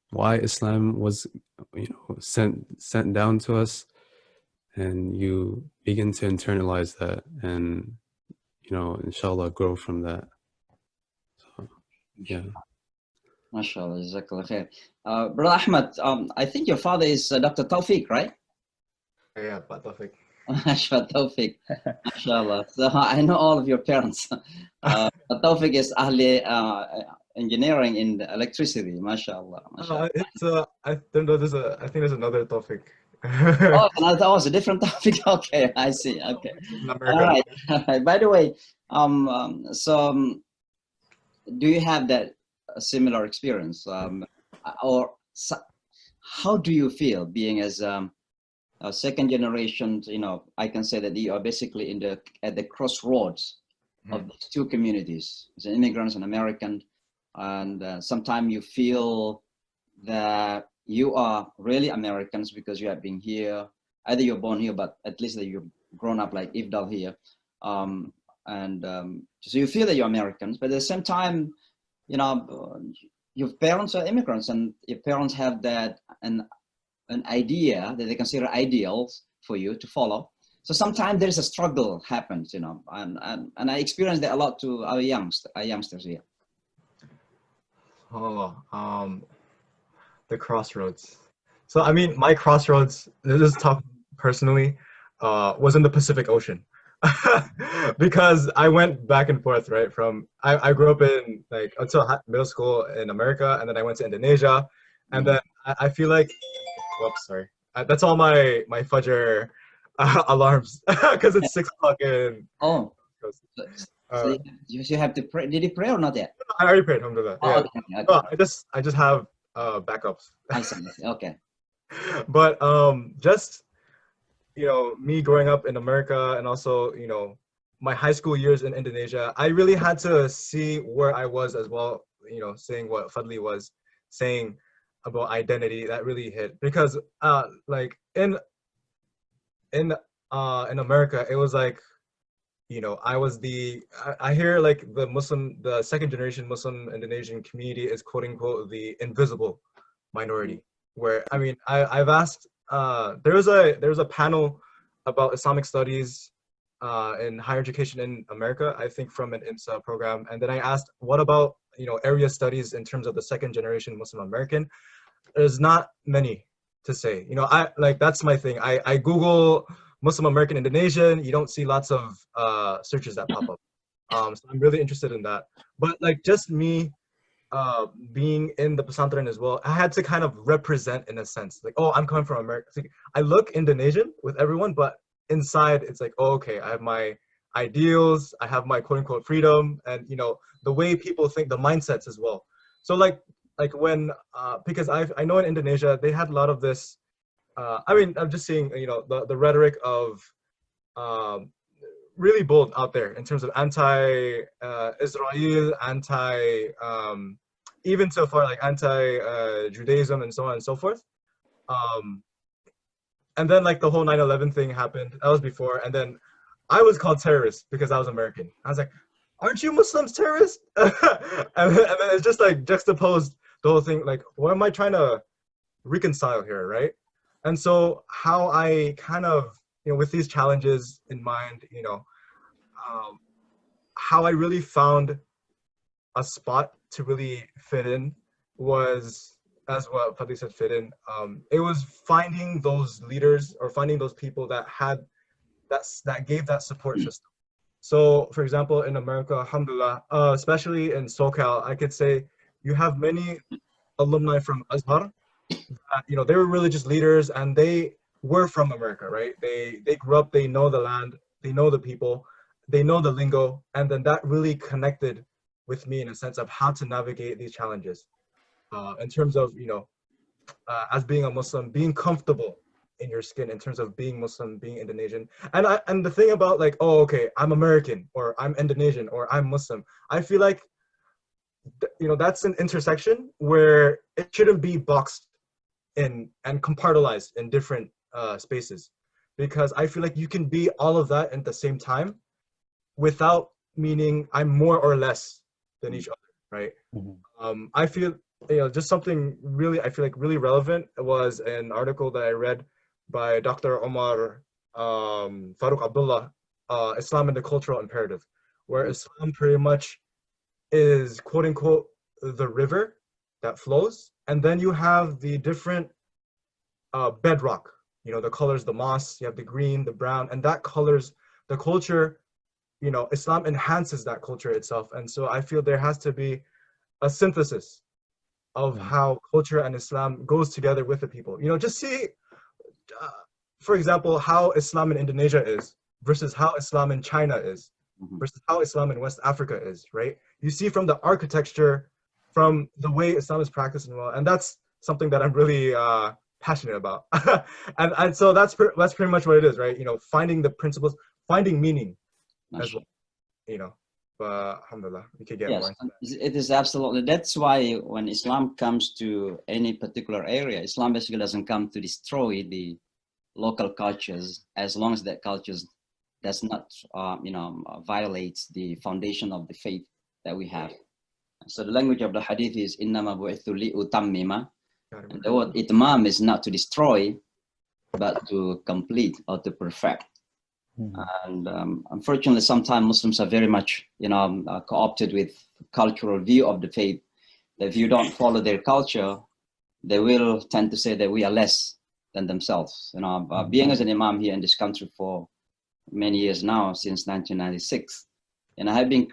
[SPEAKER 3] why Islam was sent down to us, and you begin to internalize that, and inshallah grow from that. So yeah.
[SPEAKER 1] MashaAllah, Jazakallah khair. Brother Ahmed, I think your father is Dr. Tawfiq, right?
[SPEAKER 4] Yeah, but Tawfiq.
[SPEAKER 1] MashaAllah, Tawfiq. MashaAllah. So I know all of your parents. Tawfiq is Ahli engineering in electricity. MashaAllah. MashaAllah.
[SPEAKER 4] I think there's another Tawfiq.
[SPEAKER 1] Oh, that was a different topic. Okay, I see. Okay. All right. By the way, do you have that similar experience, or how do you feel being as a second generation? I can say that you are basically at the crossroads of these two communities, as immigrants and American, and sometimes you feel that you are really Americans because you have been here. Either you're born here, but at least that you've grown up like Ifdal here, so you feel that you're Americans, but at the same time, your parents are immigrants, and your parents have that an idea that they consider ideals for you to follow. So sometimes there's a struggle happens, and I experience that a lot to our youngsters here.
[SPEAKER 4] The crossroads. So I mean, my crossroads, this is tough personally, was in the Pacific Ocean. Because I went back and forth, right? I grew up in like until middle school in America, and then I went to Indonesia, and then I feel like, whoops, sorry, that's all my Fajr alarms, because it's 6 o'clock in.
[SPEAKER 1] Oh, so you have to pray. Did you pray or not yet?
[SPEAKER 4] I already prayed. Alhamdulillah.
[SPEAKER 1] Oh,
[SPEAKER 4] Yeah.
[SPEAKER 1] okay.
[SPEAKER 4] No, I just have backups.
[SPEAKER 1] I see. Okay.
[SPEAKER 4] But just me growing up in America, and also my high school years in Indonesia, I really had to see where I was as well. Saying what Fadli was saying about identity, that really hit, because like in America, it was like, I was I hear like the second generation Muslim Indonesian community is quote unquote the invisible minority, where I mean, I've asked there was a panel about Islamic studies in higher education in America, I think from an IMSA program. And then I asked, what about, area studies in terms of the second generation Muslim American? There's not many to say. That's my thing. I Google Muslim American Indonesian, you don't see lots of searches that pop up. So I'm really interested in that. But like just me being in the pesantren as well, I had to kind of represent in a sense, like, oh, I'm coming from America. Like, I look Indonesian with everyone, but inside it's like, oh, okay, I have my ideals, I have my quote unquote freedom, and the way people think, the mindsets as well. So like when because I know in Indonesia they had a lot of this. I'm just seeing the rhetoric of really bold out there in terms of anti-Israel, even so far like anti-Judaism and so on and so forth. And then like the whole 9/11 thing happened. That was before, and then I was called terrorist because I was American. I was like, aren't you Muslims terrorists? and then it's just like juxtaposed the whole thing. Like, what am I trying to reconcile here, right? And so how I kind of, with these challenges in mind, how I really found a spot to really fit in was, as what Fadli said, fit in. It was finding those leaders or finding those people that had that gave that support system. So, for example, in America, alhamdulillah, especially in SoCal, I could say you have many alumni from Azhar. They were religious leaders, and they were from America, right? They grew up, they know the land, they know the people, they know the lingo, and then that really connected with me in a sense of how to navigate these challenges. In terms of, as being a Muslim, being comfortable in your skin in terms of being Muslim, being Indonesian. And the thing about like, oh, okay, I'm American, or I'm Indonesian, or I'm Muslim, I feel like, that's an intersection where it shouldn't be boxed in and compartmentalized in different spaces, because I feel like you can be all of that at the same time without meaning I'm more or less than each other, right? Mm-hmm. I feel, just something really, I feel like really relevant was an article that I read by Dr. Omar Farooq Abdullah, Islam and the Cultural Imperative, where Islam pretty much is quote unquote the river that flows, and then you have the different bedrock, the colors, the moss, you have the green, the brown, and that colors the culture. Islam enhances that culture itself. And so I feel there has to be a synthesis of how culture and Islam goes together with the people. Just see, for example, how Islam in Indonesia is versus how Islam in China is versus how Islam in West Africa is, right? You see from the architecture, from the way Islam is practiced in the world, and that's something that I'm really passionate about. and so that's pretty much what it is, right? Finding the principles, finding meaning as well, but alhamdulillah, we could get more into that.
[SPEAKER 1] It is absolutely, that's why when Islam comes to any particular area, Islam basically doesn't come to destroy the local cultures, as long as that culture does not violates the foundation of the faith that we have. So the language of the hadith is innama bu'ithu li utammima, and the word itmam is not to destroy but to complete or to perfect. And unfortunately, sometimes Muslims are very much, co-opted with cultural view of the faith. That if you don't follow their culture, they will tend to say that we are less than themselves. Being as an imam here in this country for many years now, since 1996, and I've been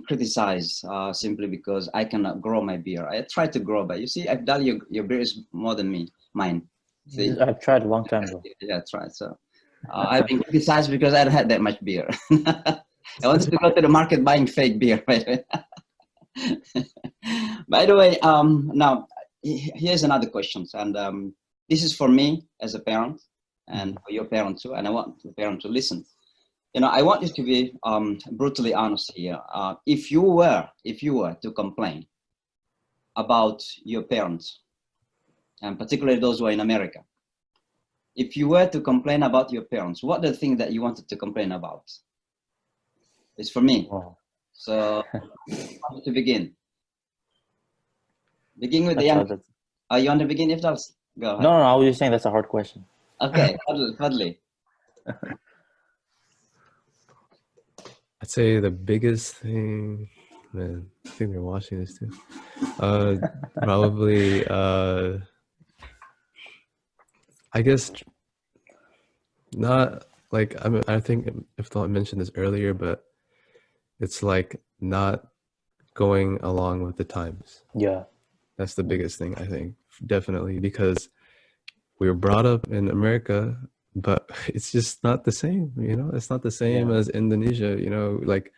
[SPEAKER 1] criticized simply because I cannot grow my beard. I try to grow, but you see, Abdal, your beard is more than mine. See?
[SPEAKER 5] I've tried a long time ago.
[SPEAKER 1] Yeah, that's right. So. I've been criticized because I don't have that much beer. I wanted to go to the market buying fake beer. By the way, now here's another question, and this is for me as a parent, and for your parent too. And I want the parent to listen. I want you to be brutally honest here. If you were to complain about your parents, and particularly those who are in America. If you were to complain about your parents, what are the things that you wanted to complain about? It's for me. Wow. So, how to begin? Begin with the young. You want to begin, Ifdal? Go ahead.
[SPEAKER 5] No, I was just saying that's a hard question.
[SPEAKER 1] Okay, Fadli.
[SPEAKER 3] I'd say the biggest thing, man, I think they're watching this too. Probably, I guess not like, I think if I mentioned this earlier, but it's like not going along with the times.
[SPEAKER 5] Yeah.
[SPEAKER 3] That's the biggest thing, I think, definitely, because we were brought up in America, but it's just not the same, it's not the same as Indonesia, like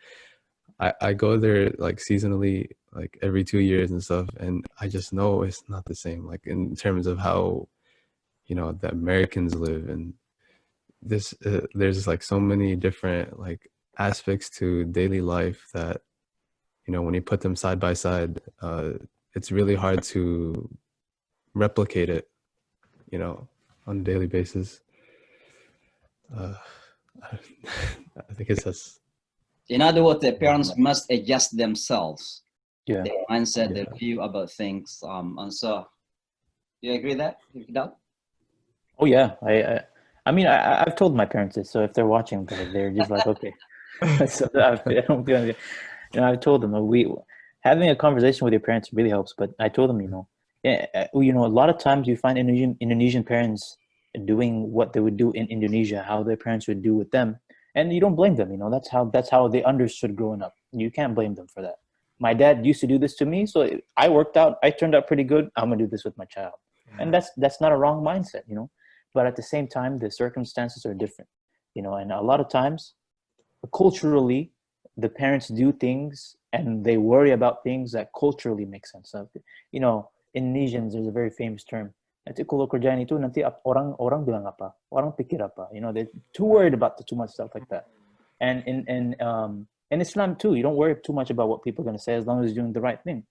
[SPEAKER 3] I go there like seasonally, like every 2 years and stuff, and I just know it's not the same, like in terms of how, the Americans live. And this, there's like so many different like aspects to daily life that, when you put them side by side, it's really hard to replicate it, on a daily basis. I think it's just.
[SPEAKER 1] In other words, the parents must adjust themselves,
[SPEAKER 5] Yeah.
[SPEAKER 1] their mindset, their view about things. And so, do you agree that?
[SPEAKER 5] Oh yeah, I mean, I've told my parents this, so if they're watching, they're just like, okay. So I don't feel anything. I've told them having a conversation with your parents really helps. But I told them, a lot of times you find Indonesian parents doing what they would do in Indonesia, how their parents would do with them, and you don't blame them. That's how they understood growing up. You can't blame them for that. My dad used to do this to me, so I turned out pretty good. I'm gonna do this with my child, and that's not a wrong mindset, But at the same time, the circumstances are different, and a lot of times, culturally, the parents do things and they worry about things that culturally make sense. Indonesians, there's a very famous term. Nanti kalau kerjaan itu nanti orang bilang apa, orang pikir apa. They're too worried about too much stuff like that. And in Islam too, you don't worry too much about what people are going to say as long as you're doing the right thing.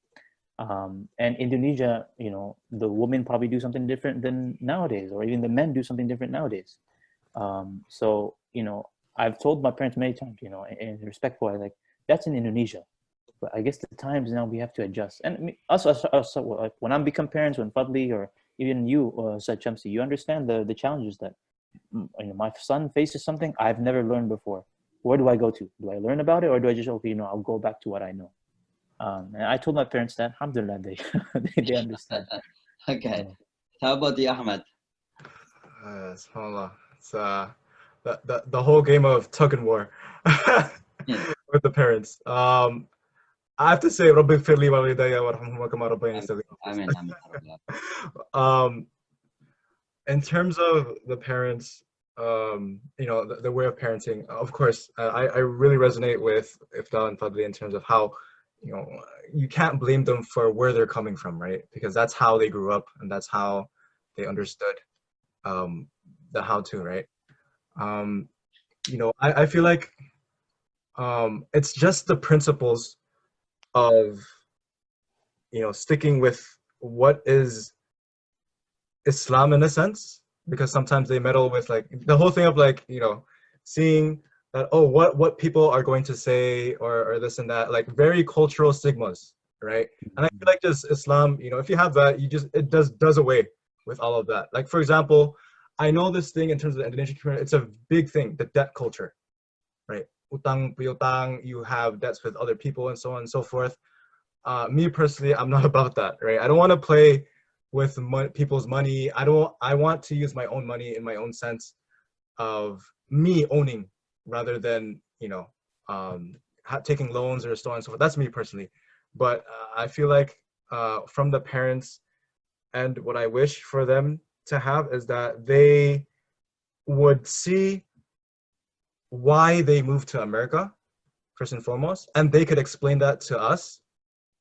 [SPEAKER 5] And Indonesia, the women probably do something different than nowadays, or even the men do something different nowadays. So I've told my parents many times, in respectful, like, that's in Indonesia. But I guess the times now we have to adjust. And us like, when I become parents, when Fadli or even you, Said Shamsi, you understand the challenges that my son faces something I've never learned before. Where do I go to? Do I learn about it, or do I just, I'll go back to what I know? And I told my parents that, alhamdulillah, they understand.
[SPEAKER 1] Okay. How about the Ahmed?
[SPEAKER 4] SubhanAllah. It's the whole game of tug and war with the parents. I have to say, Rabbi Firli walidayya warhamhuma kama rabbayani saghira. In terms of the parents, the way of parenting, of course, I really resonate with Ifdal and Fadli in terms of how, you can't blame them for where they're coming from, right? Because that's how they grew up and that's how they understood the how-to, right? I feel like it's just the principles of, sticking with what is Islam in a sense, because sometimes they meddle with like the whole thing of like, seeing that, what people are going to say or this and that, like very cultural stigmas, right? And I feel like just Islam, if you have that, it does away with all of that. Like, for example, I know this thing in terms of the Indonesian community, it's a big thing, the debt culture, right? Utang piutang, you have debts with other people and so on and so forth. Me personally, I'm not about that, right? I don't want to play with people's money. I want to use my own money in my own sense of me owning, rather than, taking loans or so on and so forth. That's me personally. But I feel like from the parents, and what I wish for them to have is that they would see why they moved to America, first and foremost, and they could explain that to us,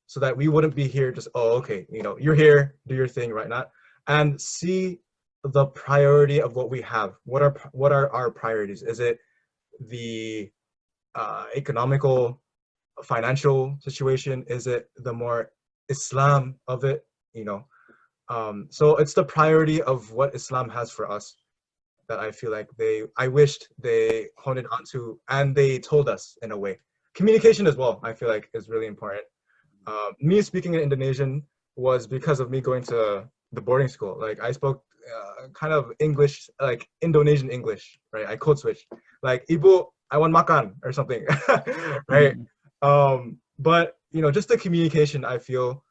[SPEAKER 4] so that we wouldn't be here just, okay, you're here, do your thing, right? Not, and see the priority of what we have. What are our priorities? Is it the economical, financial situation? Is it the more Islam of it? So it's the priority of what Islam has for us that I feel like I wished they honed it onto, and they told us in a way. Communication as well, I feel like, is really important. Me speaking in Indonesian was because of me going to the boarding school. Like I spoke kind of English, like Indonesian English, right? I code switched, like Ibu, I want makan or something, right? But you know, just the communication, I feel,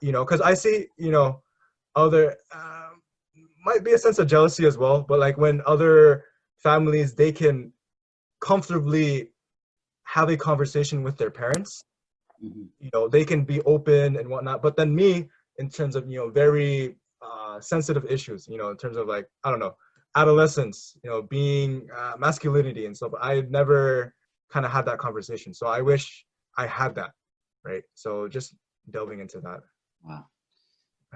[SPEAKER 4] you know, because I see, you know, other might be a sense of jealousy as well, but like when other families, they can comfortably have a conversation with their parents, you know, they can be open and whatnot. But then me, in terms of, you know, very sensitive issues, you know, in terms of like, I don't know, adolescence, you know, being masculinity and stuff, I never kind of had that conversation. So I wish I had that, right? So just delving into that.
[SPEAKER 1] Wow.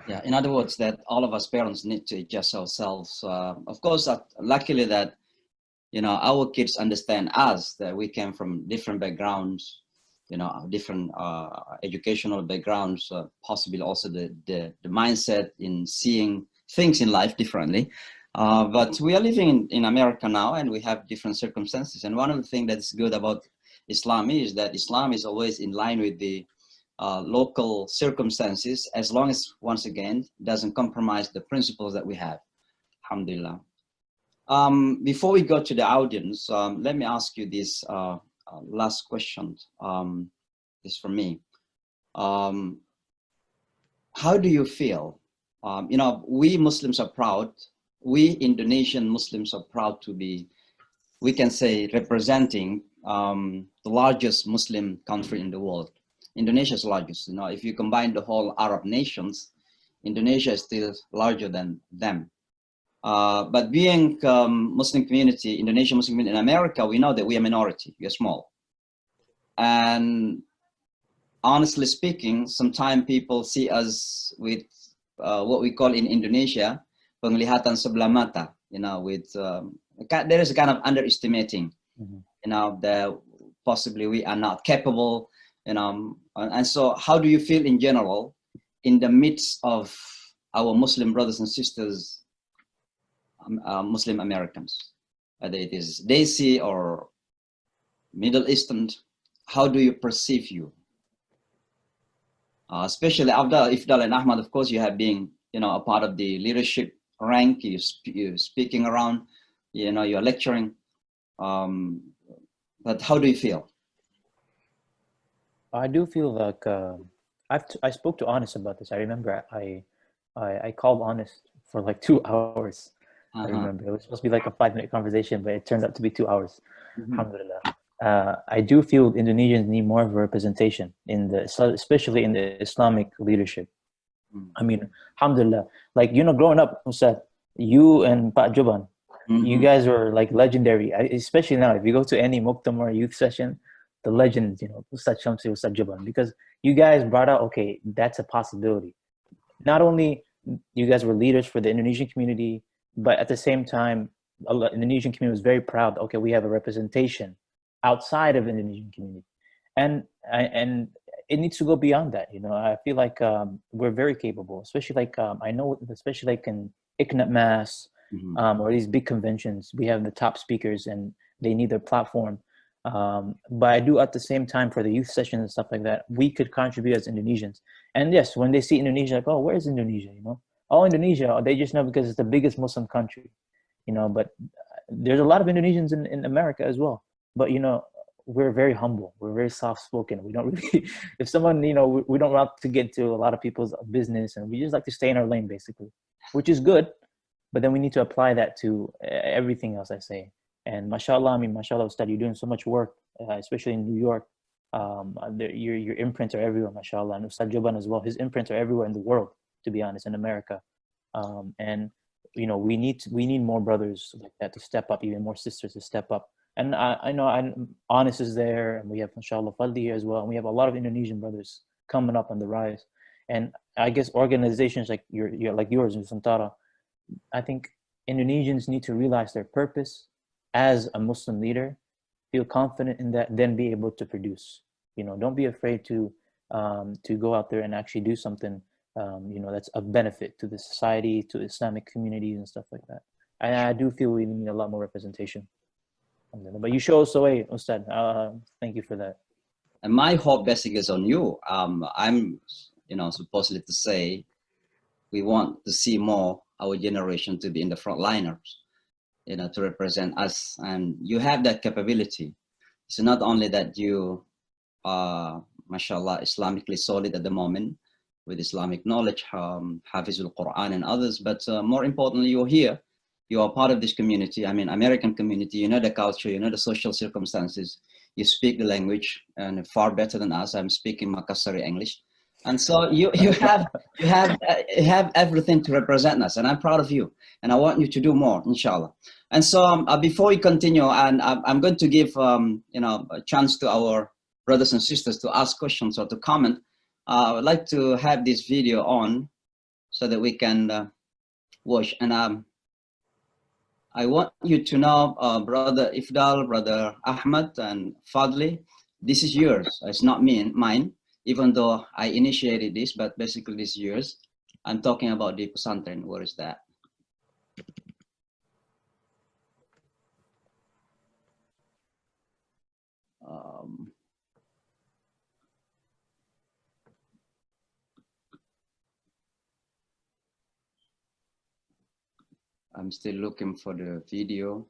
[SPEAKER 1] Yeah, in other words, that all of us parents need to adjust ourselves. Of course, luckily that, you know, our kids understand us, that we came from different backgrounds, you know, different educational backgrounds, possibly also the mindset in seeing things in life differently. But we are living in America now, and we have different circumstances. And one of the things that's good about Islam is that Islam is always in line with the local circumstances, as long as, once again, doesn't compromise the principles that we have. Alhamdulillah. Before we go to the audience, let me ask you this last question. Is from me. How do you feel? You know, we Muslims are proud. We Indonesian Muslims are proud to be, we can say, representing the largest Muslim country in the world. Indonesia is largest. You know, if you combine the whole Arab nations, Indonesia is still larger than them. But being Muslim community, Indonesian Muslim community in America, we know that we are minority, we are small. And honestly speaking, sometimes people see us with what we call in Indonesia, penglihatan sebelah mata, you know, with, there is a kind of underestimating, you know, that possibly we are not capable, you know. And so how do you feel in general in the midst of our Muslim brothers and sisters, Muslim Americans, whether it is Desi or Middle Eastern, how do you perceive you? Especially after Ifdal and Ahmad, of course, you have been, you know, a part of the leadership rank, you're speaking around, you know, you're lecturing. But how do you feel?
[SPEAKER 5] I do feel like I spoke to Honest about this. I remember I called Honest for like 2 hours. I remember it was supposed to be like a 5-minute conversation, but it turned out to be 2 hours. Alhamdulillah. I do feel Indonesians need more of a representation in the, especially in the Islamic leadership. I mean, alhamdulillah, like, you know, growing up, Ustad, you and Pak Joban, you guys were like legendary, especially now. If you go to any Muktamar youth session, the legends, you know, Ustad Shamsi, Ustad Joban, because you guys brought out, okay, that's a possibility. Not only you guys were leaders for the Indonesian community, but at the same time, the Indonesian community was very proud. Okay, we have a representation outside of the Indonesian community, and it needs to go beyond that. You know, I feel like we're very capable, especially like I know, especially like in Immigrant Mass or these big conventions, we have the top speakers and they need their platform. But I do at the same time for the youth sessions and stuff like that, we could contribute as Indonesians. And yes, when they see Indonesia, like, oh, where's Indonesia? You know, oh, Indonesia, they just know because it's the biggest Muslim country, you know, but there's a lot of Indonesians in America as well. But, you know, we're very humble. We're very soft-spoken. We don't really, if someone, you know, we don't like to get into a lot of people's business, and we just like to stay in our lane, basically, which is good. But then we need to apply that to everything else, I say. And mashallah, I mean, mashallah, Ustad, you're doing so much work, especially in New York. Your imprints are everywhere, mashallah. And Ustad Joban as well, his imprints are everywhere in the world, to be honest, in America. And, you know, we need more brothers like that to step up, even more sisters to step up. And I know Honest is there, and we have, mashallah, Faldi here as well. And we have a lot of Indonesian brothers coming up on the rise. And I guess organizations like like yours in Nusantara, I think Indonesians need to realize their purpose as a Muslim leader, feel confident in that, then be able to produce. You know, don't be afraid to go out there and actually do something, you know, that's of benefit to the society, to Islamic communities and stuff like that. I do feel we need a lot more representation. But you show us the way, Ustad. Thank you for that.
[SPEAKER 1] And my hope basically is on you. I'm, you know, supposedly to say, we want to see more our generation to be in the frontliners, you know, to represent us. And you have that capability. It's not only that you are, mashallah, Islamically solid at the moment with Islamic knowledge, Hafizul Quran and others, but more importantly, you're here. You are part of this community. I mean, American community, you know the culture, you know the social circumstances. You speak the language and far better than us. I'm speaking Makassari English. And so you have everything to represent us, and I'm proud of you. And I want you to do more, inshallah. And so before we continue, and I'm going to give you know, a chance to our brothers and sisters to ask questions or to comment. I would like to have this video on so that we can watch. And I want you to know, Brother Ifdal, Brother Ahmad, and Fadli, this is yours. It's not mine, even though I initiated this, but basically this is yours. I'm talking about the pesantren. Where is that? I'm still looking for the video.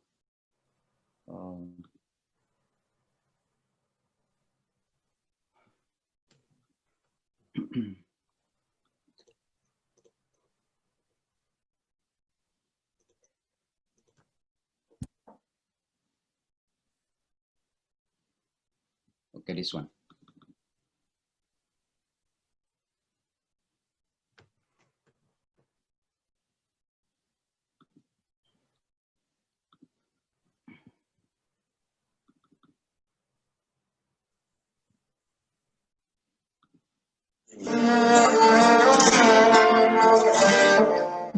[SPEAKER 1] Okay, this one.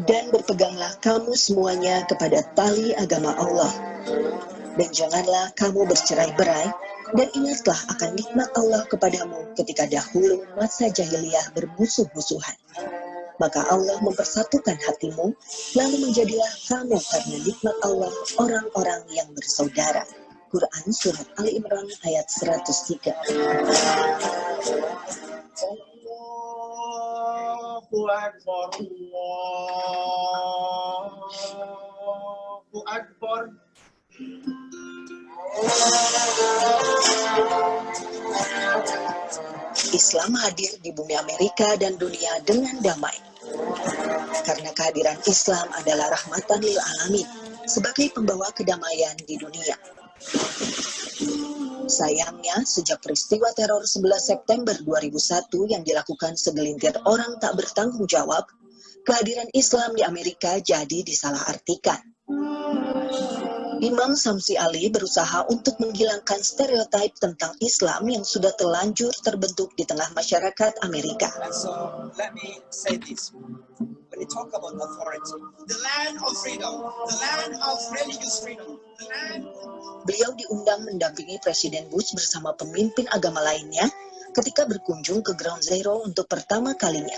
[SPEAKER 2] Dan berpeganglah kamu semuanya kepada tali agama Allah. Dan janganlah kamu bercerai-berai, dan ingatlah akan nikmat Allah kepadamu ketika dahulu masa jahiliyah bermusuh-musuhan. Maka Allah mempersatukan hatimu, lalu menjadilah kamu karena nikmat Allah orang-orang yang bersaudara. Quran Surat Ali Imran ayat 103.
[SPEAKER 6] Allahu Akbar, Allahu Akbar.
[SPEAKER 2] Islam hadir di bumi Amerika dan dunia dengan damai. Karena kehadiran Islam adalah rahmatan lil alamin sebagai pembawa kedamaian di dunia. Sayangnya, sejak peristiwa teror 11 September 2001 yang dilakukan segelintir orang tak bertanggung jawab, kehadiran Islam di Amerika jadi disalahartikan. Imam Samsi Ali berusaha untuk menghilangkan stereotip tentang Islam yang sudah terlanjur terbentuk di tengah masyarakat Amerika.
[SPEAKER 6] And so, let me say this. When you talk about authority, the land of freedom, the land of religious freedom, the land...
[SPEAKER 2] Beliau diundang mendampingi Presiden Bush bersama pemimpin agama lainnya ketika berkunjung ke Ground Zero untuk pertama kalinya.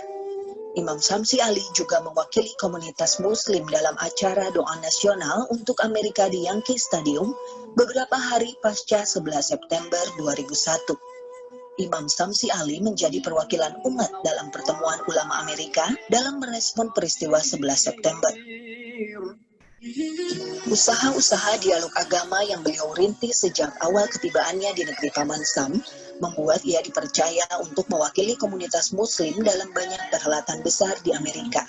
[SPEAKER 2] Imam Samsi Ali juga mewakili komunitas Muslim dalam acara doa nasional untuk Amerika di Yankee Stadium beberapa hari pasca 11 September 2001. Imam Samsi Ali menjadi perwakilan umat dalam pertemuan ulama Amerika dalam merespon peristiwa 11 September. Usaha-usaha dialog agama yang beliau rintis sejak awal ketibaannya di negeri Paman Sam membuat ia dipercaya untuk mewakili komunitas Muslim dalam banyak perhelatan besar di Amerika.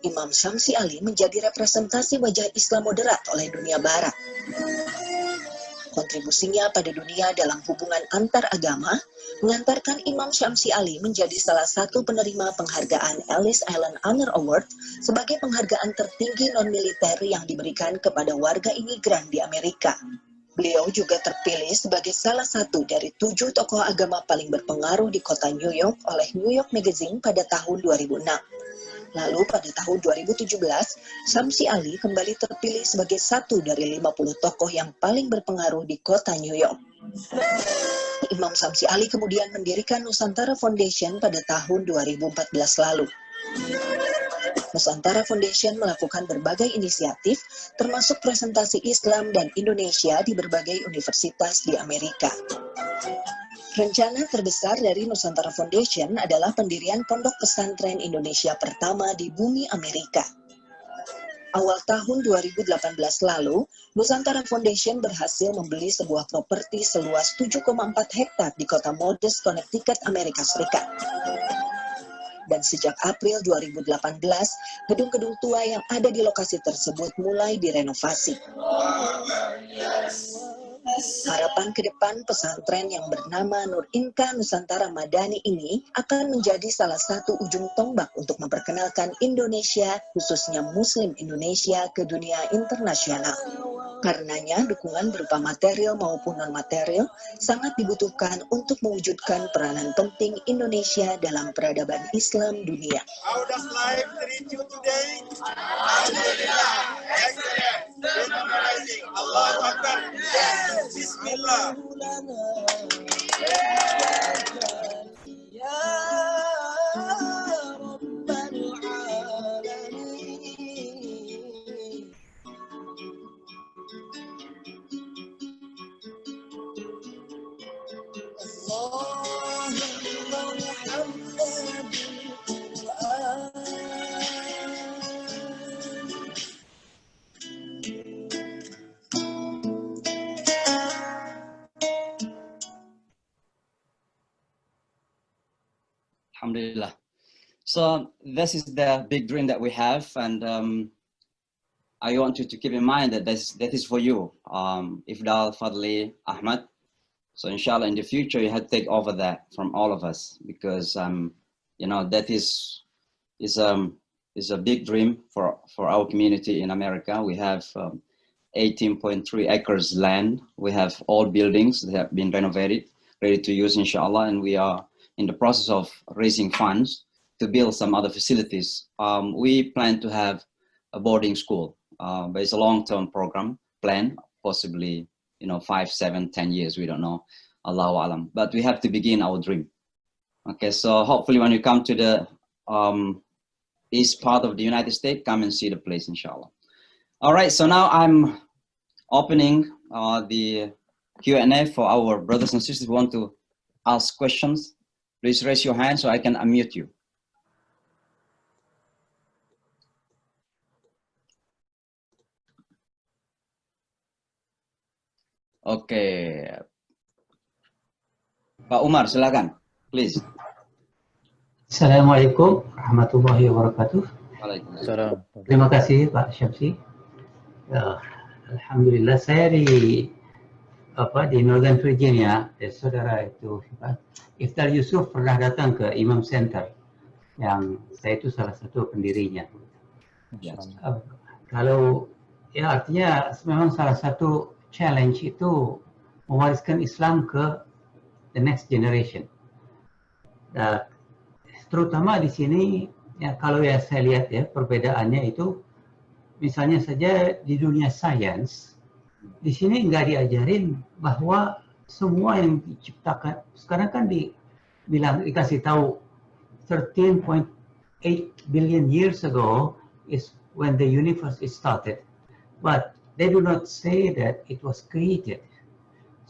[SPEAKER 2] Imam Samsi Ali menjadi representasi wajah Islam moderat oleh dunia Barat. Kontribusinya pada dunia dalam hubungan antar agama mengantarkan Imam Samsi Ali menjadi salah satu penerima penghargaan Ellis Island Honor Award sebagai penghargaan tertinggi non-militer yang diberikan kepada warga imigran di Amerika. Beliau juga terpilih sebagai salah satu dari 7 tokoh agama paling berpengaruh di kota New York oleh New York Magazine pada tahun 2006. Lalu pada tahun 2017, Samsi Ali kembali terpilih sebagai satu dari 50 tokoh yang paling berpengaruh di kota New York. Imam Samsi Ali kemudian mendirikan Nusantara Foundation pada tahun 2014 lalu. Nusantara Foundation melakukan berbagai inisiatif, termasuk presentasi Islam dan Indonesia di berbagai universitas di Amerika. Rencana terbesar dari Nusantara Foundation adalah pendirian pondok pesantren Indonesia pertama di bumi Amerika. Awal tahun 2018 lalu, Nusantara Foundation berhasil membeli sebuah properti seluas 7,4 hektar di kota Modest, Connecticut, Amerika Serikat. Dan sejak April 2018, gedung-gedung tua yang ada di lokasi tersebut mulai direnovasi. Harapan ke depan pesantren yang bernama Nur Inka Nusantara Madani ini akan menjadi salah satu ujung tombak untuk memperkenalkan Indonesia, khususnya Muslim Indonesia, ke dunia internasional. Karenanya, dukungan berupa material maupun non-material sangat dibutuhkan untuk mewujudkan peranan penting Indonesia dalam peradaban Islam dunia.
[SPEAKER 6] How does life treat you today? Alhamdulillah. Excellent. Mesmerizing. Allahu Akbar. Yes. Bismillah.
[SPEAKER 1] Alhamdulillah. So this is the big dream that we have, and I want you to keep in mind that that is for you, Ifdal, Fadli, Ahmad. So inshallah, in the future, you have to take over that from all of us, because you know, that is a big dream for our community in America. We have 18.3 acres land. We have all buildings that have been renovated, ready to use, inshallah, and we are in the process of raising funds to build some other facilities. We plan to have a boarding school, but it's a long-term program plan, possibly, you know, 5, 7, 10 years, we don't know, Allahu Alam. But we have to begin our dream. Okay, so hopefully when you come to the east part of the United States, come and see the place, inshallah. All right, so now I'm opening the Q&A for our brothers and sisters who want to ask questions. Please raise your hand so I can unmute you. Okay. Pak Umar, silakan, please.
[SPEAKER 7] Assalamualaikum warahmatullahi wabarakatuh.
[SPEAKER 1] Waalaikumsalam.
[SPEAKER 7] Terima kasih Pak Syamsi. Alhamdulillah, saya di Northern Virginia, saudara itu Ifdal Yusuf pernah datang ke Imam Center, yang saya itu salah satu pendirinya.
[SPEAKER 1] Yes.
[SPEAKER 7] Kalau ya artinya memang salah satu challenge itu mewariskan Islam ke the next generation. Dan terutama di sini ya, kalau ya saya lihat ya perbedaannya itu, misalnya saja di dunia sains, di sini nggak diajarin bahwa semua yang diciptakan sekarang kan dikasih tahu 13.8 billion years ago is when the universe is started, but they do not say that it was created.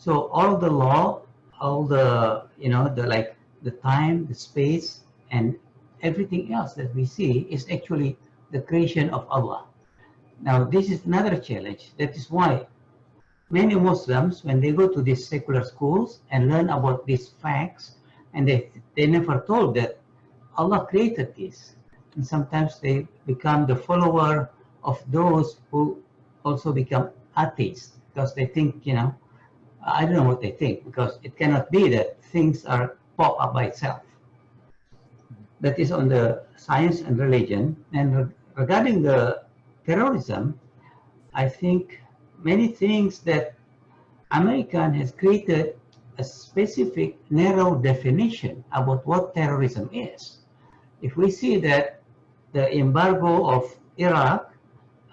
[SPEAKER 7] So all the law, all the the time, the space, and everything else that we see is actually the creation of Allah. Now this is another challenge. That is why many Muslims, when they go to these secular schools and learn about these facts, and they never told that Allah created this. And sometimes they become the follower of those who also become atheists, because they think, you know, I don't know what they think, because it cannot be that things are pop up by itself. That is on the science and religion. And regarding the terrorism, I think many things that American has created a specific narrow definition about what terrorism is. If we see that the embargo of Iraq,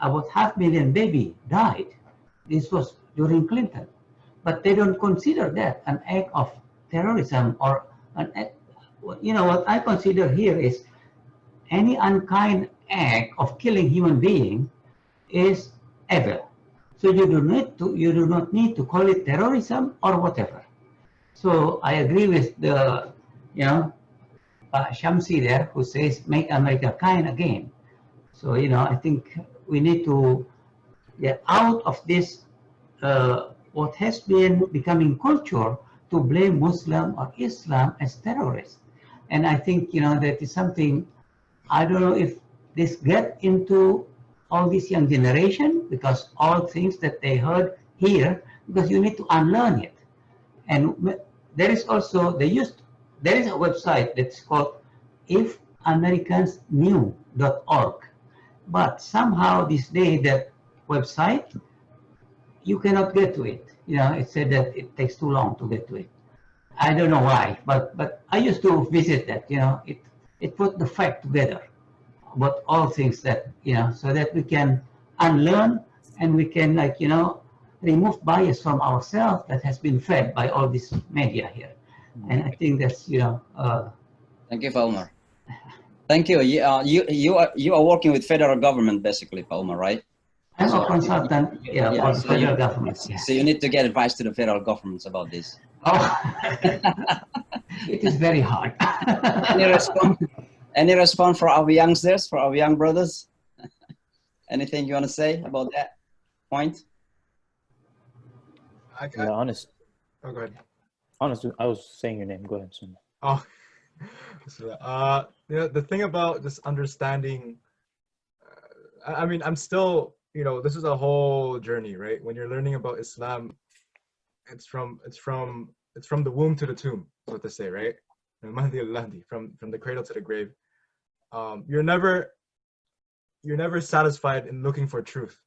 [SPEAKER 7] about 500,000 babies died. This was during Clinton, but they don't consider that an act of terrorism or an act. You know what I consider here is any unkind act of killing human being is evil. So you do not need to call it terrorism or whatever. So I agree with the, you know, Shamsi there, who says make America kind again. So, you know, I think we need to get out of this, what has been becoming culture to blame Muslim or Islam as terrorists. And I think, you know, that is something, I don't know if this get into all this young generation, because all things that they heard here, because you need to unlearn it. And there is also, there is a website that's called ifamericans.knew.org. But somehow this day, that website, you cannot get to it. You know, it said that it takes too long to get to it. I don't know why, but I used to visit that. You know, it put the fact together about all things that, you know, so that we can unlearn and we can, like, you know, remove bias from ourselves that has been fed by all this media here. And I think that's, you know.
[SPEAKER 1] Thank you, Palmer. Thank you. You are working with federal government basically, Palmer, right?
[SPEAKER 7] I'm a consultant, for the federal government. Yeah.
[SPEAKER 1] So you need to get advice to the federal governments about this.
[SPEAKER 7] Oh, it is very hard.
[SPEAKER 1] Any response for our youngsters, for our young brothers? Anything you want to say about that point?
[SPEAKER 5] Yeah, honest.
[SPEAKER 4] Oh, go ahead.
[SPEAKER 5] Honest, I was saying your name. Go ahead, Sunnah.
[SPEAKER 4] Oh, the thing about just understanding, I mean, I'm still, you know, this is a whole journey, right? When you're learning about Islam, it's from the womb to the tomb, is what they say, right? From the cradle to the grave. You're never satisfied in looking for truth.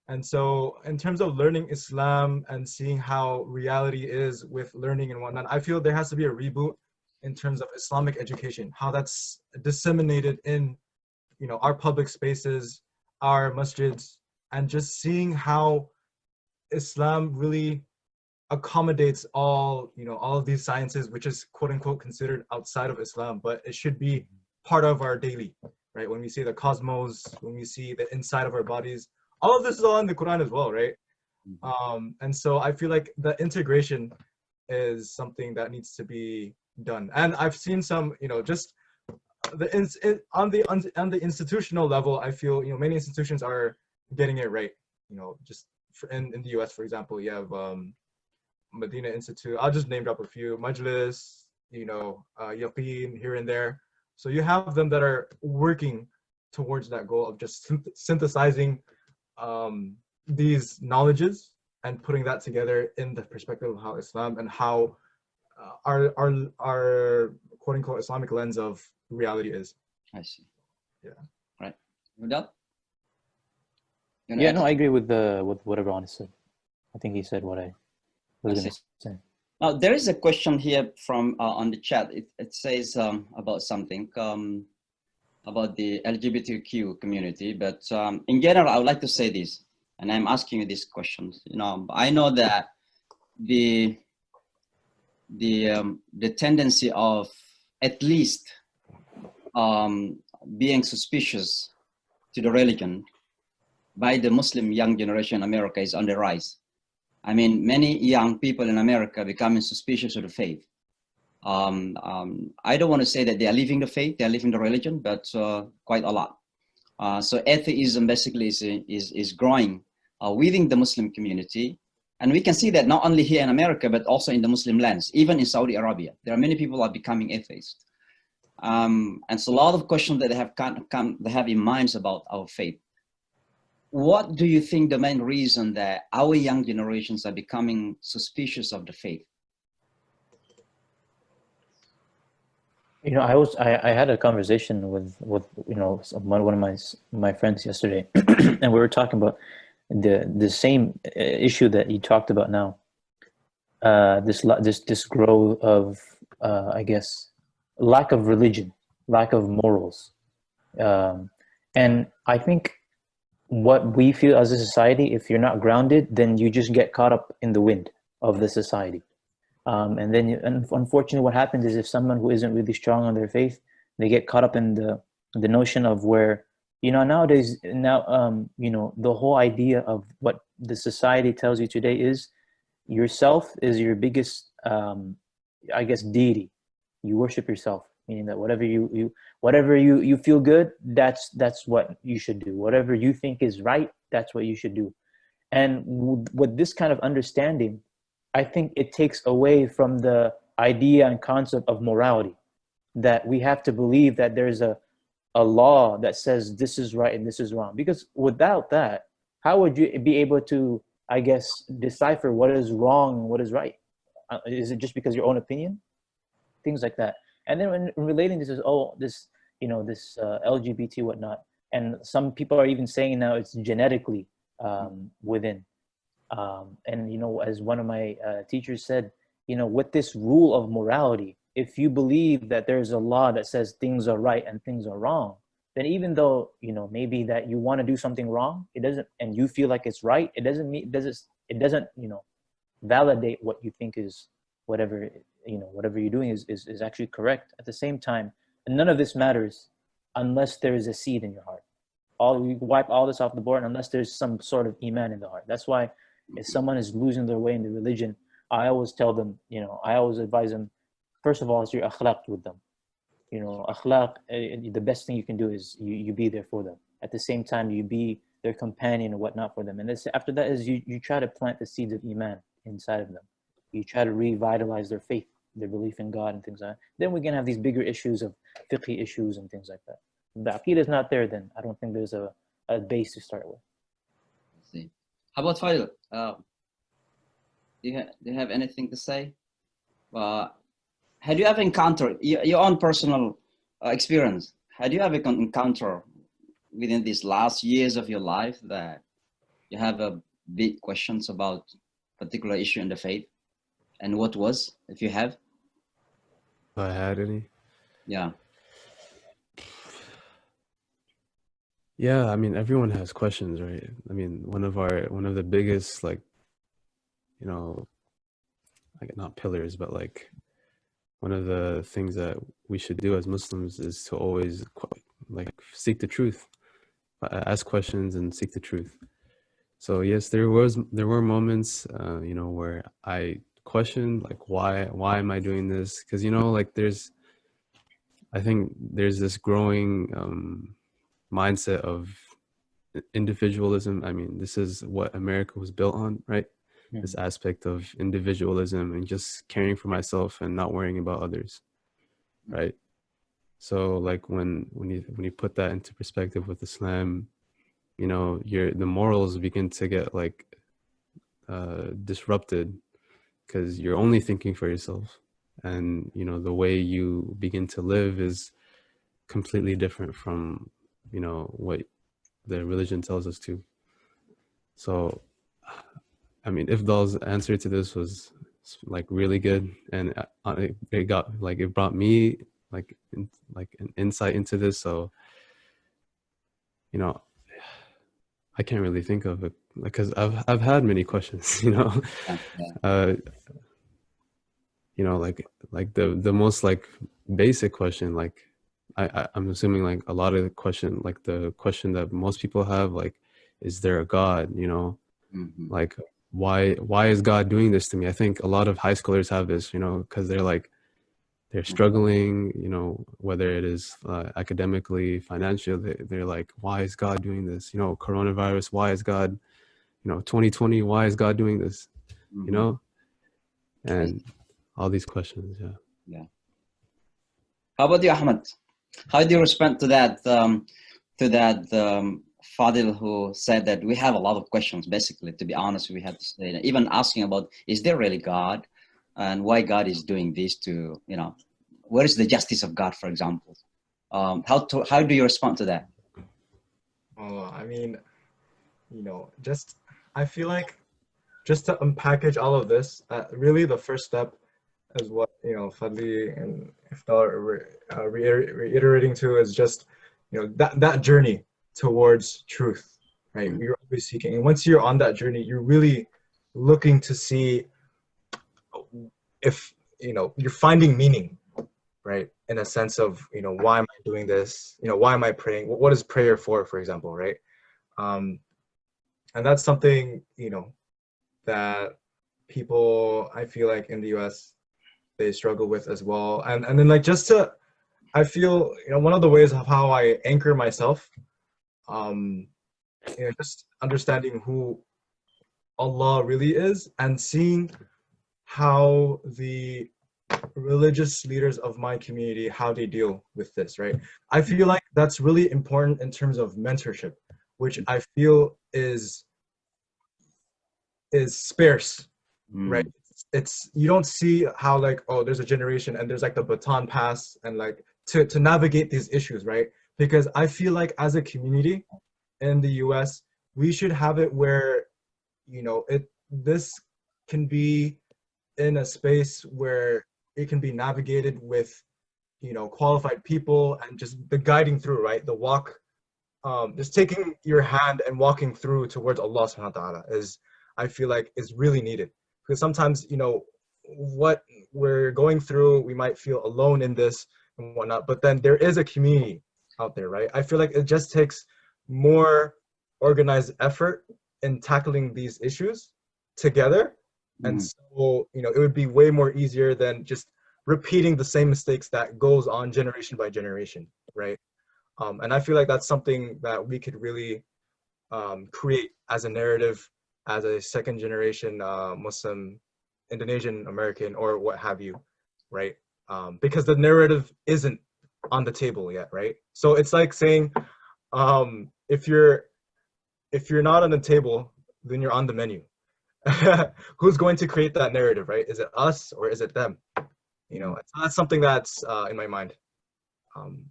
[SPEAKER 4] And so in terms of learning Islam and seeing how reality is with learning and whatnot, I feel there has to be a reboot in terms of Islamic education, how that's disseminated in, you know, our public spaces, our masjids, and just seeing how Islam really accommodates all, you know, all of these sciences, which is quote unquote considered outside of Islam, but it should be part of our daily, right? When we see the cosmos, when we see the inside of our bodies, all of this is all in the Quran as well, right? And so I feel like the integration is something that needs to be done. And I've seen some, you know, just on the institutional level, I feel, you know, many institutions are getting it right. You know, just in the US, for example, you have Medina Institute. I'll just name drop a few. Majlis, you know, Yaqeen here and there. So you have them that are working towards that goal of just synthesizing these knowledges and putting that together in the perspective of how Islam and how our quote unquote Islamic lens of reality is.
[SPEAKER 1] I see.
[SPEAKER 4] Yeah.
[SPEAKER 1] Right. You done?
[SPEAKER 5] Yeah, no, I agree with what everyone said. I think he said what I was going to say.
[SPEAKER 1] Now there is a question here from on the chat. It says about something about the LGBTQ community, but in general, I would like to say this, and I'm asking you these questions. You know, I know that the tendency of at least being suspicious to the religion by the Muslim young generation in America is on the rise. I mean, many young people in America becoming suspicious of the faith. I don't want to say that they are leaving the faith, they are leaving the religion, but quite a lot. So atheism basically is growing within the Muslim community. And we can see that not only here in America, but also in the Muslim lands, even in Saudi Arabia. There are many people who are becoming atheists. And so a lot of questions that they have in minds about our faith. What do you think the main reason that our young generations are becoming suspicious of the faith?
[SPEAKER 5] You know, I had a conversation with you know, one of my friends yesterday, and we were talking about the same issue that you talked about now. This growth of I guess lack of religion, lack of morals, and I think what we feel as a society, if you're not grounded, then you just get caught up in the wind of the society. And then unfortunately what happens is if someone who isn't really strong on their faith, they get caught up in the notion of where, you know, nowadays, you know, the whole idea of what the society tells you today is, yourself is your biggest, I guess, deity. You worship yourself, meaning that whatever you feel good, that's what you should do. Whatever you think is right, that's what you should do. And with this kind of understanding, I think it takes away from the idea and concept of morality, that we have to believe that there's a law that says this is right and this is wrong. Because without that, how would you be able to, I guess, decipher what is wrong and what is right? Is it just because your own opinion? Things like that. And then when relating this is, this LGBT whatnot, and some people are even saying now it's genetically within. And as one of my teachers said, with this rule of morality, if you believe that there's a law that says things are right and things are wrong, then even though maybe that you want to do something wrong, it doesn't, and you feel like it's right, it doesn't validate what you think is whatever you're doing is actually correct. At the same time, none of this matters unless there is a seed in your heart. We wipe all this off the board unless there's some sort of iman in the heart. That's why if someone is losing their way in the religion, I always tell them, I always advise them, first of all, it's your akhlaq with them. Akhlaq, the best thing you can do is you be there for them. At the same time, you be their companion and whatnot for them. And after that is you try to plant the seeds of iman inside of them. You try to revitalize their faith, their belief in God and things like that. Then we can have these bigger issues of fiqh issues and things like that. If the aqeedah is not there, then I don't think there's a base to start with.
[SPEAKER 1] I see. How about Fadil? Do you have anything to say? Had you ever encountered your own personal experience? Had you ever encountered within these last years of your life that you have big questions about particular issue in the faith? And what was, if you have?
[SPEAKER 3] If I had any?
[SPEAKER 1] Yeah.
[SPEAKER 3] Yeah, I mean, everyone has questions, right? I mean, one of the biggest, like not pillars, but like one of the things that we should do as Muslims is to always seek the truth, ask questions and seek the truth. So yes, there were moments, where I questioned, like, why am I doing this? Because I think there's this growing mindset of individualism. I mean, this is what America was built on, right? This aspect of individualism and just caring for myself and not worrying about others, right? So like when you put that into perspective with Islam, the morals begin to get disrupted because you're only thinking for yourself, and the way you begin to live is completely different from what the religion tells us to. So I mean, Ifdal's answer to this was really good, and it brought me an insight into this. So I can't really think of it because I've had many questions.
[SPEAKER 1] Yeah.
[SPEAKER 3] The most basic question, I'm assuming a lot of the question that most people have, is there a God?
[SPEAKER 1] Mm-hmm.
[SPEAKER 3] Why is God doing this to me? I think a lot of high schoolers have this, because they're struggling, whether it is academically, financially. They're like, why is God doing this? Coronavirus, why is God, 2020, why is God doing this?
[SPEAKER 1] Mm-hmm.
[SPEAKER 3] And all these questions.
[SPEAKER 1] Yeah. How about you, Ahmed? How do you respond to that Fadil, who said that we have a lot of questions? Basically, to be honest, we have to say that, even asking about, is there really God, and why God is doing this to, where is the justice of God, for example? How do you respond to that?
[SPEAKER 4] I mean, I feel like just to unpackage all of this, really the first step is what Fadli and Iftar are reiterating to, is just that journey towards truth, right?
[SPEAKER 1] Mm-hmm.
[SPEAKER 4] You're always seeking, and once you're on that journey, you're really looking to see if you're finding meaning, right? In a sense of why am I doing this? Why am I praying? What is prayer for example, right? And that's something that people I feel like in the US they struggle with as well. And then like just to, I feel, you know, one of the ways of how I anchor myself, you know, just understanding who Allah really is and seeing how the religious leaders of my community, how they deal with this, right? I feel like that's really important in terms of mentorship, which I feel is sparse, right? It's, you don't see how like, oh, there's a generation and there's like the baton pass and like to navigate these issues, right? Because I feel like as a community in the US, we should have it where, you know, this can be in a space where it can be navigated with, you know, qualified people and just the guiding through, right? The walk, just taking your hand and walking through towards Allah subhanahu wa ta'ala is, I feel like, is really needed. Because sometimes, you know, what we're going through, we might feel alone in this and whatnot, but then there is a community out there, right? I feel like it just takes more organized effort in tackling these issues together. And so, you know, it would be way more easier than just repeating the same mistakes that goes on generation by generation, right? And I feel like that's something that we could really create as a narrative, as a second generation Muslim, Indonesian American, or what have you, right? Because the narrative isn't on the table yet, right? So it's like saying, if you're not on the table, then you're on the menu. Who's going to create that narrative, right? Is it us or is it them? You know, that's something that's in my mind.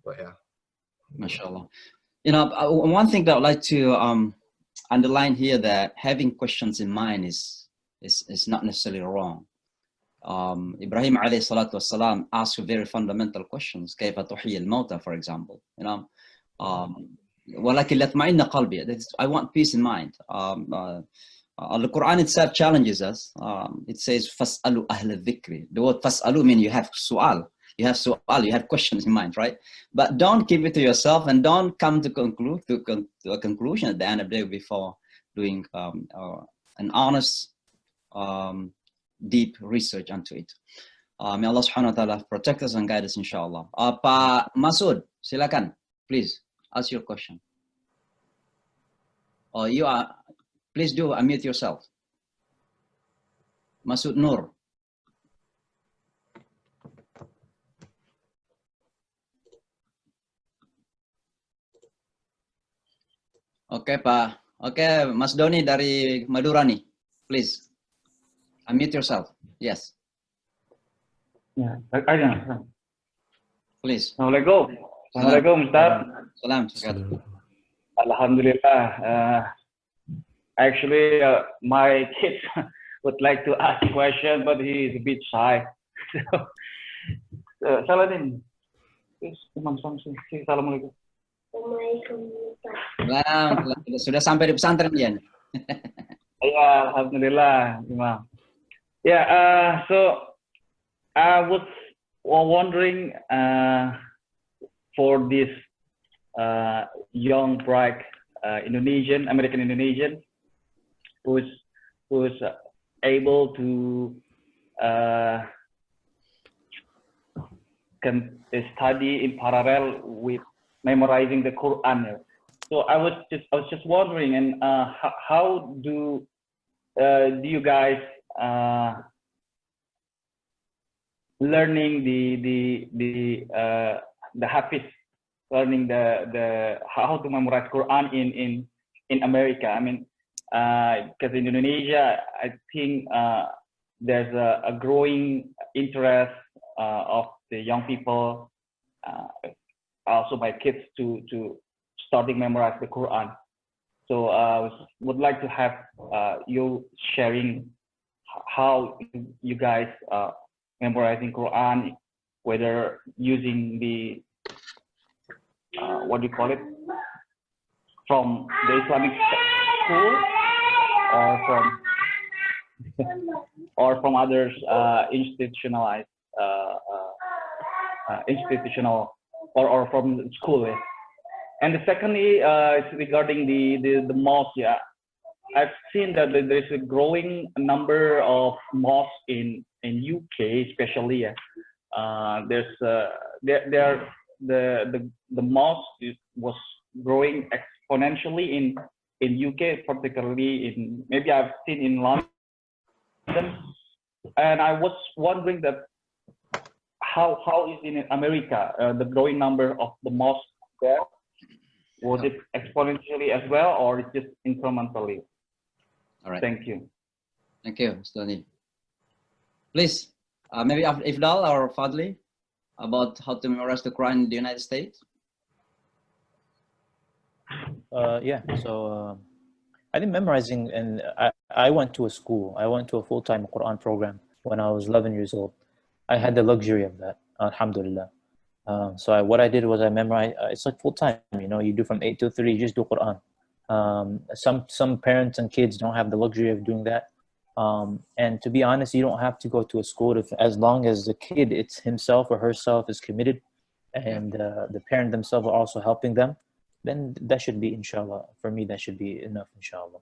[SPEAKER 4] But yeah.
[SPEAKER 1] MashaAllah. You know, one thing that I'd like to underline here, that having questions in mind is not necessarily wrong. Ibrahim alayhi salatu wassalam asked very fundamental questions. كيف تحيي الموتى, for example. You know, ولكن ليطمئن قلبي. I want peace in mind. The Quran itself challenges us. It says فَاسْأَلُوا أَهْلَ الذِّكْرِ. The word فَاسْأَلُوا means you have su'al. You have questions in mind, right? But don't keep it to yourself and don't come to a conclusion at the end of the day before doing an honest, deep research onto it. May Allah subhanahu wa ta'ala protect us and guide us, inshallah. Pak Masud, silakan, please ask your question. Or please do unmute yourself. Masud Nur. Oke, Pak. Oke, Mas Doni dari Madura nih. Please. Unmute yourself. Yes.
[SPEAKER 8] Ya, ada.
[SPEAKER 1] Please.
[SPEAKER 8] Assalamualaikum. Assalamualaikum, Ustaz.
[SPEAKER 1] Salam.
[SPEAKER 8] Alhamdulillah. Actually, my kids would like to ask a question, but he is a bit shy. So, Saladin. Imam Samsi. Assalamualaikum.
[SPEAKER 1] Sudah sampai di pesantren dia.
[SPEAKER 8] Ya, alhamdulillah, Imam. Yeah, so I was wondering for this young bright American Indonesian who's able to can study in parallel with memorizing the Quran. So I was just wondering, and how do you guys learning the Hafiz, learning the how to memorize Quran in America? I mean, because in Indonesia, I think there's a growing interest of the young people, also my kids, to starting memorize the Quran. So would like to have you sharing how you guys memorizing Quran, whether using the what do you call it, from the Islamic school or from others institutional or from school. And secondly, it's regarding the mosque. Yeah, I've seen that there's a growing number of mosques in UK, especially. There's the mosque was growing exponentially in UK, particularly in, maybe I've seen in London, and I was wondering that how is in America the growing number of the mosques there? Was it exponentially as well, or it's just incrementally?
[SPEAKER 1] All right.
[SPEAKER 8] Thank you.
[SPEAKER 1] Thank you, Stony. Please, maybe Ifdal or Fadli, about how to memorize the Quran in the United States.
[SPEAKER 5] Yeah, so I think memorizing, and I went to a school. I went to a full-time Quran program when I was 11 years old. I had the luxury of that, alhamdulillah. So what I did was I memorized, it's like full-time, you know, you do from 8 to 3, you just do Quran. Some parents and kids don't have the luxury of doing that. And to be honest, you don't have to go to a school as long as the kid, it's himself or herself is committed, and the parent themselves are also helping them, then that should be, inshallah, for me, that should be enough, inshallah.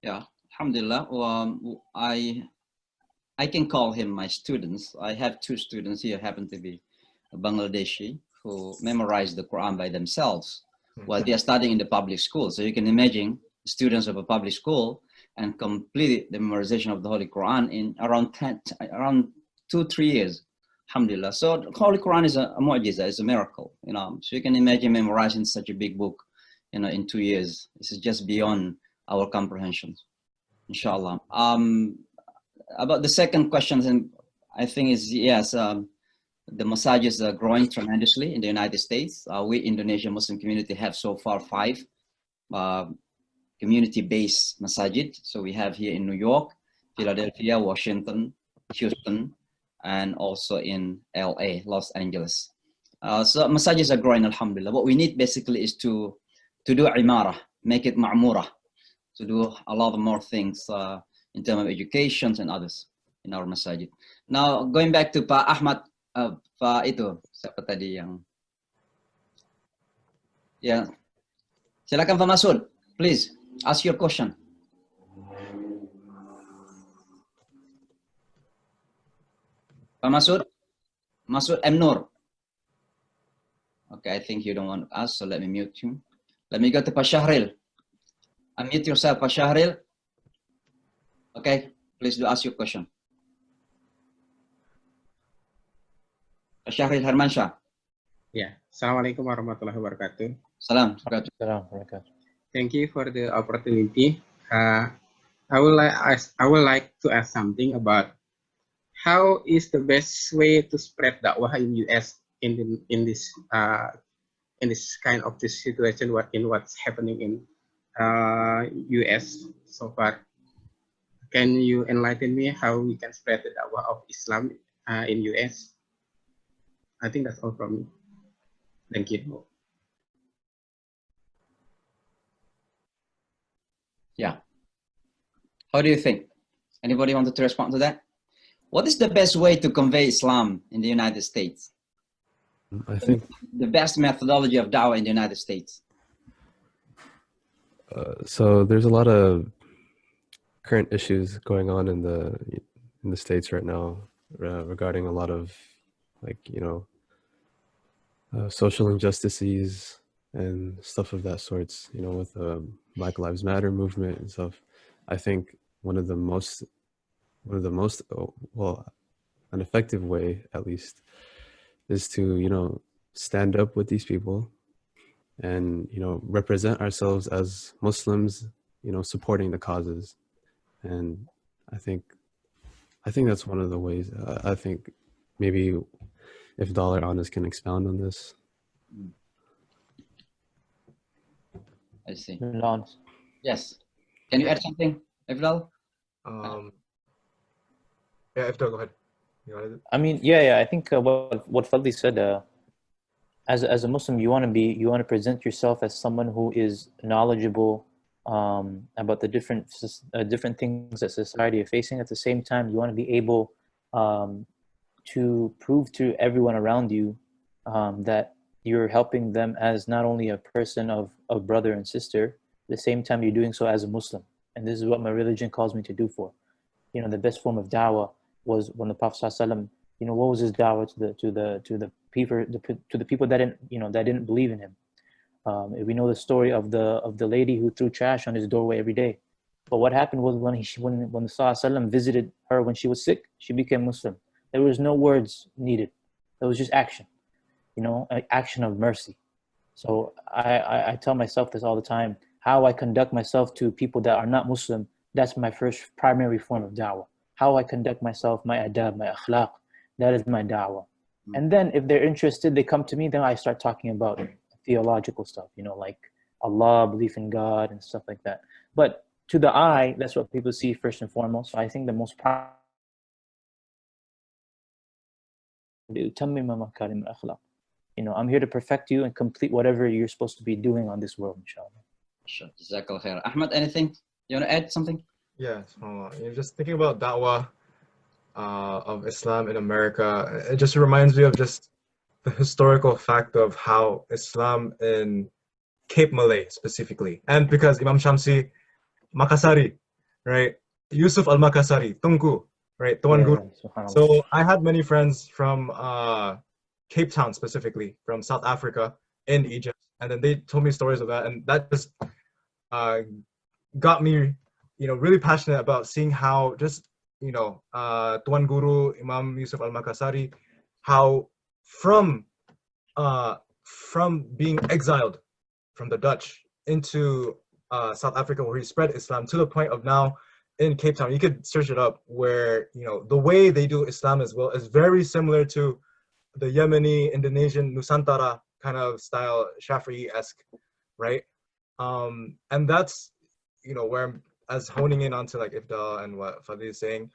[SPEAKER 1] Yeah, alhamdulillah. I can call him my students. I have 2 students here, happen to be Bangladeshi, who memorize the Quran by themselves while they are studying in the public school. So you can imagine students of a public school and complete the memorization of the Holy Quran in around 2-3 years. Alhamdulillah. So the Holy Quran is a mu'jiza, it's a miracle, you know. So you can imagine memorizing such a big book, you know, in 2 years. This is just beyond our comprehensions, inshallah. About the second question, and I think is yes, the massages are growing tremendously in the United States. We Indonesian Muslim community have so far 5 community-based masajid. So we have here in New York, Philadelphia, Washington, Houston, and also in LA, Los Angeles. So massages are growing, alhamdulillah. What we need basically is to do imara, make it ma'mura, to do a lot more things in terms of education and others in our masajid. Now, going back to Pak Ahmad, Pak itu, siapa tadi yang? Ya, silakan Pak Masud, please ask your question. Pak Masud, Masud M. Nur. Okay, I think you don't want to ask, so let me mute you. Let me go to Pak Syahril. Unmute yourself, Pak Syahril. Okay, please do ask your question. Pak Syahril Hermansyah.
[SPEAKER 9] Yeah. Assalamualaikum warahmatullahi wabarakatuh.
[SPEAKER 1] Salam.
[SPEAKER 9] Thank you for the opportunity. I would like to ask something about how is the best way to spread dakwah in US in this kind of this situation, what's happening in US so far. Can you enlighten me how we can spread the dakwah of Islam in US? I think that's all from me. Thank you.
[SPEAKER 1] Yeah. How do you think? Anybody wanted to respond to that? What is the best way to convey Islam in the United States?
[SPEAKER 3] I think
[SPEAKER 1] the best methodology of da'wah in the United States.
[SPEAKER 3] So there's a lot of current issues going on in the States right now regarding a lot of, like, you know, social injustices and stuff of that sorts, you know, with the Black Lives Matter movement and stuff. I think one of the most well, an effective way, at least, is to, you know, stand up with these people and, you know, represent ourselves as Muslims, you know, supporting the causes. And I think that's one of the ways. I think maybe if Dollar Honest can expound on this.
[SPEAKER 1] I see.
[SPEAKER 5] Lance.
[SPEAKER 1] Yes. Can you add something, Ifdal?
[SPEAKER 4] Yeah, Ifdal, go ahead.
[SPEAKER 5] I mean, yeah. I think what Fadli said. As a Muslim, you want to present yourself as someone who is knowledgeable about the different things that society are facing. At the same time, you want to be able to prove to everyone around you that you're helping them as not only a person of brother and sister, At the same time, you're doing so as a Muslim. And this is what my religion calls me to do for. You know, the best form of da'wah was when the Prophet ﷺ, you know, what was his da'wah to the people that didn't, you know, that didn't believe in him. We know the story of the lady who threw trash on his doorway every day. But what happened was when the Sallallahu visited her when she was sick, she became Muslim. There was no words needed. There was just action, you know, an action of mercy. So I tell myself this all the time. How I conduct myself to people that are not Muslim, that's my first primary form of da'wah. How I conduct myself, my adab, my akhlaq, that is my da'wah. And then if they're interested, they come to me, then I start talking about theological stuff, you know, like Allah, belief in God and stuff like that. But to the eye, that's what people see first and foremost. So I think the most you know, I'm here to perfect you and complete whatever you're supposed to be doing on this world, inshallah.
[SPEAKER 1] Jazakallah khair. Ahmed, anything? You want to add something?
[SPEAKER 4] Yeah, you're just thinking about da'wah of Islam in America. It just reminds me of just the historical fact of how Islam in Cape Malay specifically, and because Imam Shamsi, Makassari, right? Yusuf al-Makassari, Tunku, right? Tuan Guru. So I had many friends from Cape Town specifically, from South Africa and Egypt, and then they told me stories of that, and that just got me, you know, really passionate about seeing how just, you know, Tuan Guru, Imam Yusuf al-Makassari, how from being exiled from the Dutch into South Africa, where he spread Islam to the point of now in Cape Town, you could search it up, where, you know, the way they do Islam as well is very similar to the Yemeni, Indonesian, Nusantara kind of style, Shafi'i-esque, right? And that's, you know, where I'm as honing in onto like Ifda and what Fadil is saying.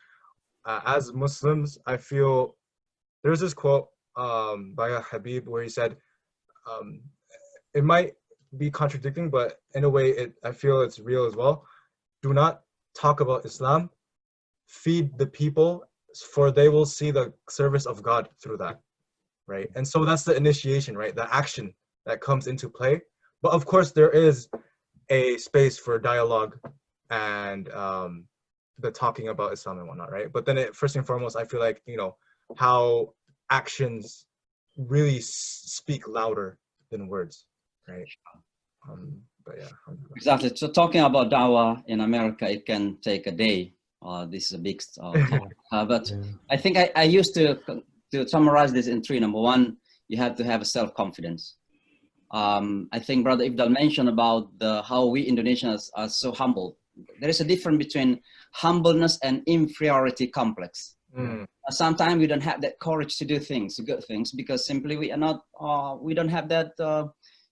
[SPEAKER 4] As Muslims, I feel there's this quote by a Habib where he said, it might be contradicting, but in a way, I feel it's real as well. Do not talk about Islam. Feed the people, for they will see the service of God through that, right? And so that's the initiation, right? The action that comes into play. But of course, there is a space for dialogue and the talking about Islam and whatnot, right? But then first and foremost, I feel like, you know, how actions really speak louder than words, right? But yeah.
[SPEAKER 1] Exactly. So talking about dawah in America, it can take a day. This is a big topic. But I think I used to summarize this in three. Number one, you have to have a self-confidence. I think Brother Ifdal mentioned about how we Indonesians are so humble. There is a difference between humbleness and inferiority complex. Sometimes we don't have that courage to do things, good things, because simply we are not, we don't have that,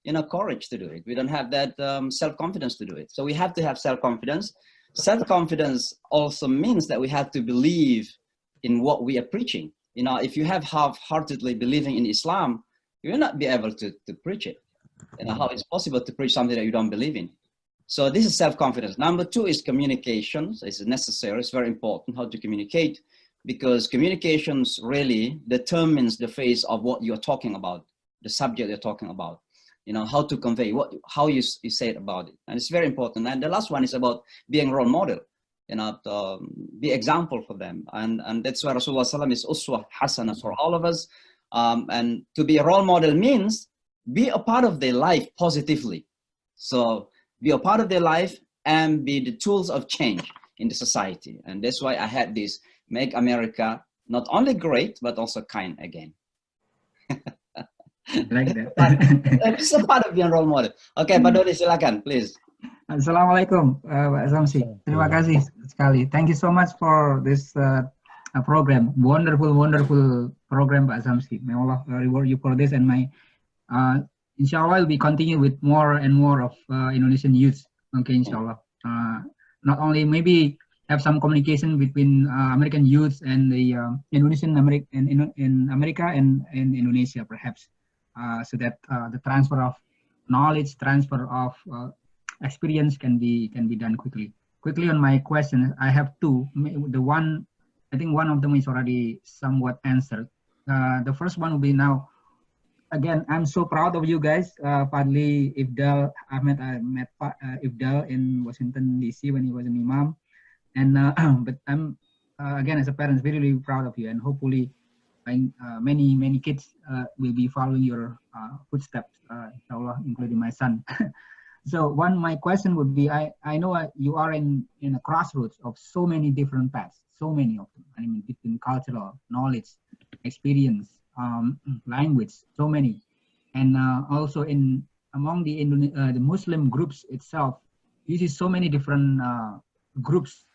[SPEAKER 1] you know, courage to do it. We don't have that self-confidence to do it. So we have to have self-confidence. Self-confidence also means that we have to believe in what we are preaching. You know, if you have half-heartedly believing in Islam, you will not be able to preach it. You know, how it's possible to preach something that you don't believe in? So this is self-confidence. Number two is communications. It's necessary. It's very important how to communicate, because communications really determines the phase of what you're talking about, the subject you're talking about. You know, how to convey, how you say it about it. And it's very important. And the last one is about being role model, you know, be example for them. And that's why Rasulullah SAW is uswa hasana for all of us. And to be a role model means be a part of their life positively. So be a part of their life and be the tools of change in the society. And that's why I had this, make America not only great, but also kind again.
[SPEAKER 10] Like that.
[SPEAKER 1] It's a part of being role model. Okay, Pak Dodi, silakan, please.
[SPEAKER 10] Assalamualaikum, Pak Samsi. Terima kasih sekali. Thank you so much for this program. Wonderful program, Pak Samsi. May Allah reward you for this. And inshallah, we'll be continue with more and more of Indonesian youth. Okay, inshallah. Not only maybe have some communication between American youth and the Indonesian in America and Indonesia, perhaps. So that the transfer of knowledge, transfer of experience can be done quickly. Quickly on my question, I have two. The one, I think one of them is already somewhat answered. The first one will be now, again, I'm so proud of you guys. Fadli, Ifdal, Ahmed, I met Ifdal in Washington, D.C. when he was an imam. And but I'm, again, as a parent, really, really proud of you. And hopefully many kids will be following your footsteps, inshallah, including my son. So my question would be, I know you are in a crossroads of so many different paths, so many of them. I mean, between cultural knowledge, experience, language, so many, and also among the Muslim groups itself, you see so many different groups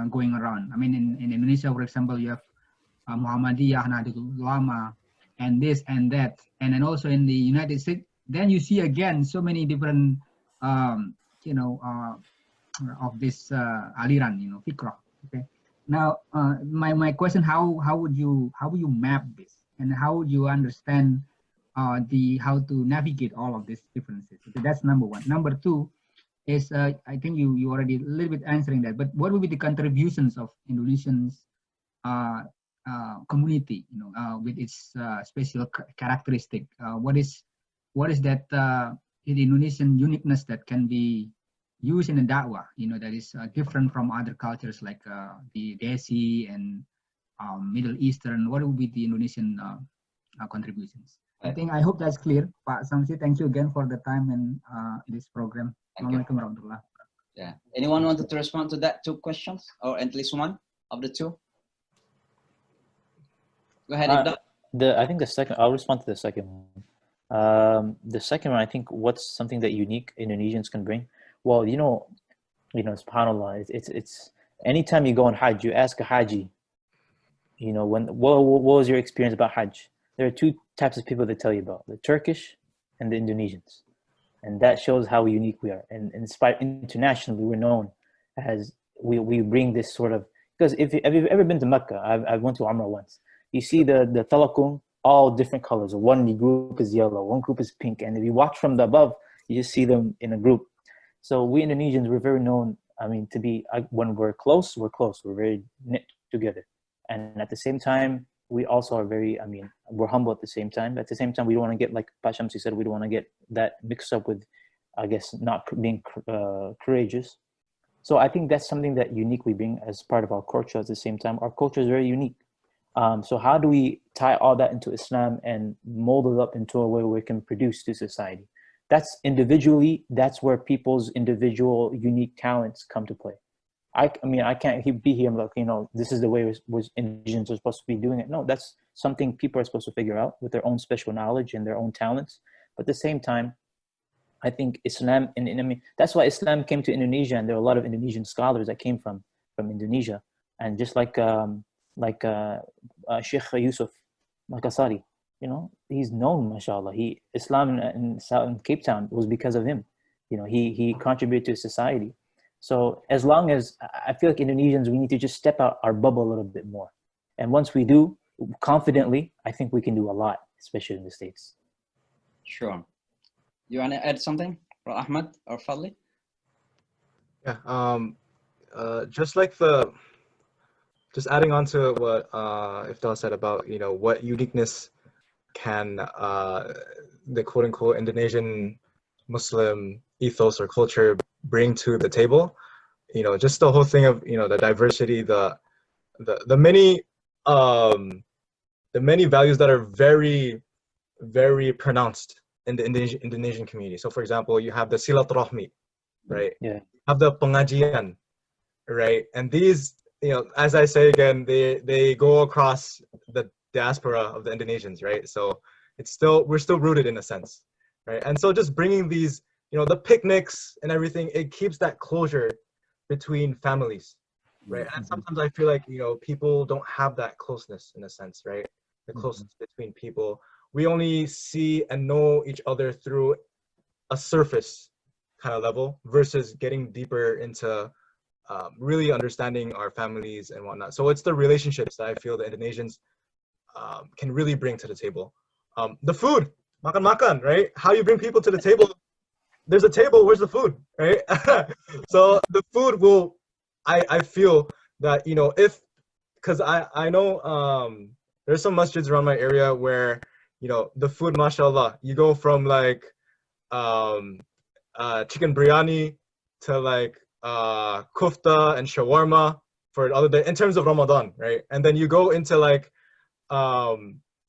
[SPEAKER 10] going around. I mean, in Indonesia, for example, you have Muhammadiyah, Nahdlatul Ulama, and this and that, and then also in the United States, then you see again so many different of this aliran, fikrah. Okay. Now, my question: how would you map this, and how would you understand how to navigate all of these differences? Okay, that's number one. Number two is I think you already a little bit answering that, but what would be the contributions of Indonesians community, with its special characteristic? What is that the Indonesian uniqueness that can be used in a da'wah, that is different from other cultures like the Desi and Middle Eastern? What would be the Indonesian contributions? I hope that's clear. Pak Samsi, thank you again for the time and this program. Assalamualaikum warahmatullah.
[SPEAKER 1] Yeah. Anyone wanted to respond to that two questions, or at least one of the two? Go ahead,
[SPEAKER 5] I think the second. I'll respond to the second one. The second one, I think, what's something that unique Indonesians can bring? Well, subhanAllah, it's anytime you go on Hajj, you ask a Haji, what was your experience about Hajj? There are two types of people that tell you about: the Turkish and the Indonesians, and that shows how unique we are. And internationally, we're known as we bring this sort of, because if you've ever been to Mecca, I went to Umrah once. You see the talakung, all different colors. One group is yellow, one group is pink, and if you watch from the above, you just see them in a group. So we Indonesians, we're very known, to be, when we're close, we're very knit together. And at the same time, we also are very, we're humble at the same time. At the same time, we don't want to get, like Pak Shamsi said, we don't want to get that mixed up with, I guess, not being courageous. So I think that's something that unique we bring as part of our culture. At the same time, our culture is very unique. So how do we tie all that into Islam and mold it up into a way where we can produce to society? That's individually, that's where people's individual unique talents come to play. I can't be here like, this is the way Indonesians are supposed to be doing it. No, that's something people are supposed to figure out with their own special knowledge and their own talents. But at the same time, I think Islam, that's why Islam came to Indonesia, and there are a lot of Indonesian scholars that came from Indonesia. And just like Sheikh Yusuf Makassari, he's known, mashallah. Islam in Cape Town was because of him. He contributed to society. So as long as, I feel like Indonesians, we need to just step out our bubble a little bit more. And once we do, confidently, I think we can do a lot, especially in the States.
[SPEAKER 1] Sure. You want to add something, Ahmed or Fadli?
[SPEAKER 4] Yeah. Just adding on to what Ifdal said about, what uniqueness can the quote-unquote Indonesian Muslim ethos or culture bring to the table. Just the whole thing of, the diversity, the many values that are very, very pronounced in the Indonesian community. So for example, you have the silaturahmi, right?
[SPEAKER 5] Yeah.
[SPEAKER 4] Have the pengajian, right? And these, as I say again, they go across the diaspora of the Indonesians, right? So we're still rooted in a sense, right? And so just bringing these, the picnics and everything, it keeps that closure between families, right? And sometimes I feel like, people don't have that closeness in a sense, right? The closeness between people. We only see and know each other through a surface kind of level versus getting deeper into really understanding our families and whatnot. So it's the relationships that I feel the Indonesians can really bring to the table. The food, makan, right? How you bring people to the table. There's a table, where's the food, right? So the food will, I feel that, because I know there's some masjids around my area where, you know, the food, mashallah, you go from like chicken biryani to like kufta and shawarma for other day in terms of Ramadan, right? And then you go into like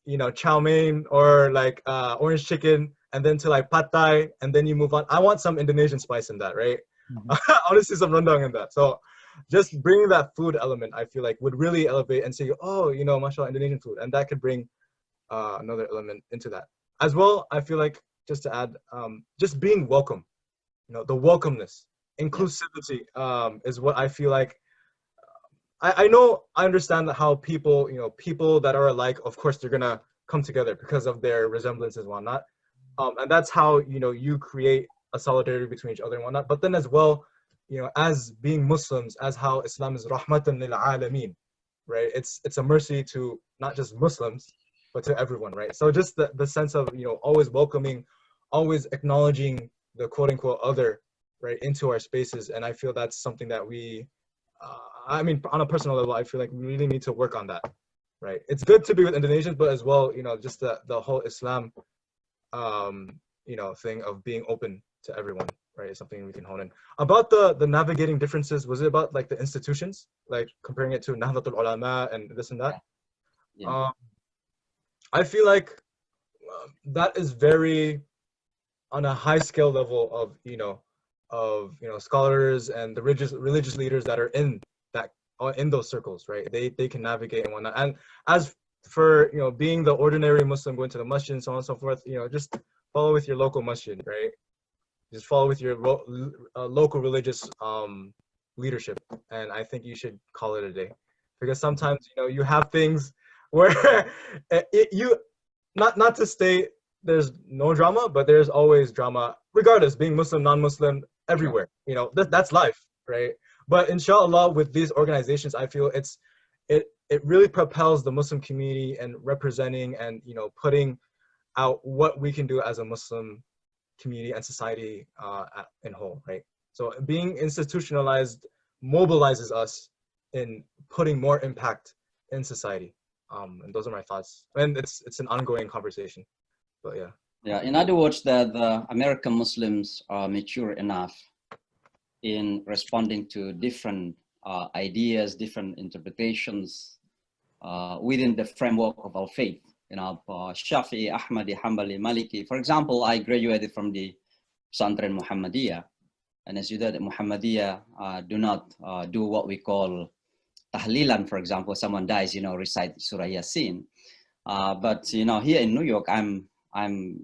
[SPEAKER 4] you know, chow mein or like orange chicken, and then to like pad thai, and then you move on. I want some Indonesian spice in that, right? Honestly, some rendang in that. So just bringing that food element, I feel like would really elevate and say, oh, you know, mashallah, Indonesian food, and that could bring another element into that as well. I feel like, just to add, just being welcome, you know, the welcomeness, inclusivity is what I feel like. I know, I understand how people, you know, people that are alike, of course, they're gonna come together because of their resemblances and whatnot. And that's how, you know, you create a solidarity between each other and whatnot. But then as well, you know, as being Muslims, as how Islam is rahmatan lil alameen, right? It's a mercy to not just Muslims, but to everyone, right? So just the sense of, you know, always welcoming, always acknowledging the quote unquote other, right, into our spaces. And I feel that's something that we, I mean, on a personal level, I feel like we really need to work on that, right? It's good to be with Indonesians, but as well, you know, just the whole Islam, you know, thing of being open to everyone, right, is something we can hone in. About the navigating differences, was it about like the institutions, like comparing it to Nahdlatul Ulama and this and that? I feel like that is very on a high scale level of, you know, scholars and the religious leaders that are in that, in those circles, right? They can navigate and whatnot. And as for, you know, being the ordinary Muslim going to the masjid and so on and so forth, you know, just follow with your local masjid, right? Just follow with your local religious leadership, and I think you should call it a day, because sometimes, you know, you have things where you not to say there's no drama, but there's always drama, regardless, being Muslim, non-Muslim, everywhere. You know, that's life, right? But inshallah, with these organizations, I feel it really propels the Muslim community and representing and, you know, putting out what we can do as a Muslim community and society in whole, right? So being institutionalized mobilizes us in putting more impact in society. And those are my thoughts. And it's an ongoing conversation, but yeah.
[SPEAKER 1] Yeah, in other words, that the American Muslims are mature enough in responding to different ideas, different interpretations within the framework of our faith. You know, Shafi'i, Ahmadi, Hanbali, Maliki. For example, I graduated from the Pesantren Muhammadiyah, and as you know, the Muhammadiyah do not do what we call tahlilan. For example, someone dies, you know, recite Surah Yasin. But you know, here in New York, I'm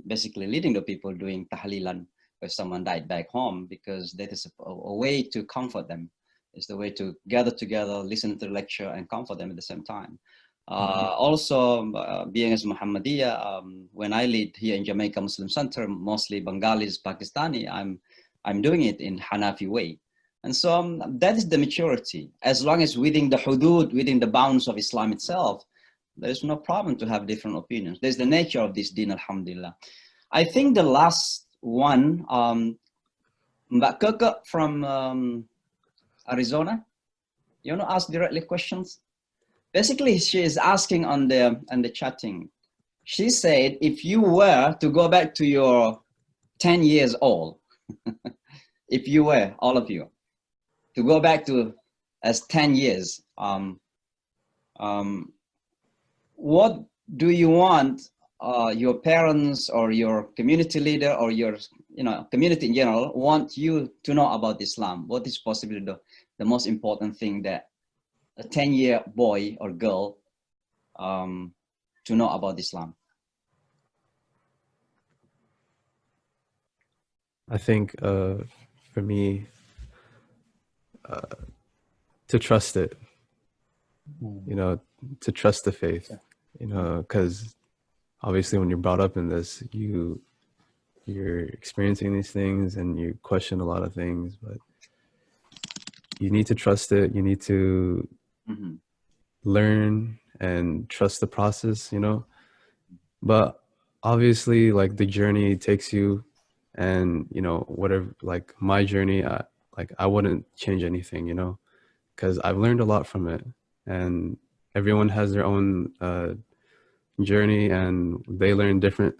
[SPEAKER 1] basically leading the people doing tahlilan if someone died back home, because that is a way to comfort them. It's the way to gather together, listen to the lecture, and comfort them at the same time. Also, being as Muhammadiyah, when I lead here in Jamaica Muslim Center, mostly Bengalis, Pakistani, I'm doing it in Hanafi way. And so that is the maturity. As long as within the hudud, within the bounds of Islam itself, there's no problem to have different opinions. There's the nature of this deen, alhamdulillah. I think the last one, Mbak Keke from Arizona, you want to ask directly questions? Basically, she is asking on the chatting. She said, if you were to go back to your 10 years old, if you were, all of you, to go back to as 10 years, what do you want your parents or your community leader or your, you know, community in general want you to know about Islam? What is possibly the most important thing that a 10-year boy or girl to know about Islam?
[SPEAKER 3] I think for me, to trust it, you know, to trust the faith, you know, because obviously when you're brought up in this, you're experiencing these things and you question a lot of things, but you need to trust it. You need to learn and trust the process, you know. But obviously, like, the journey takes you, and, you know, whatever, like my journey, I wouldn't change anything, you know, because I've learned a lot from it, and everyone has their own journey, and they learn different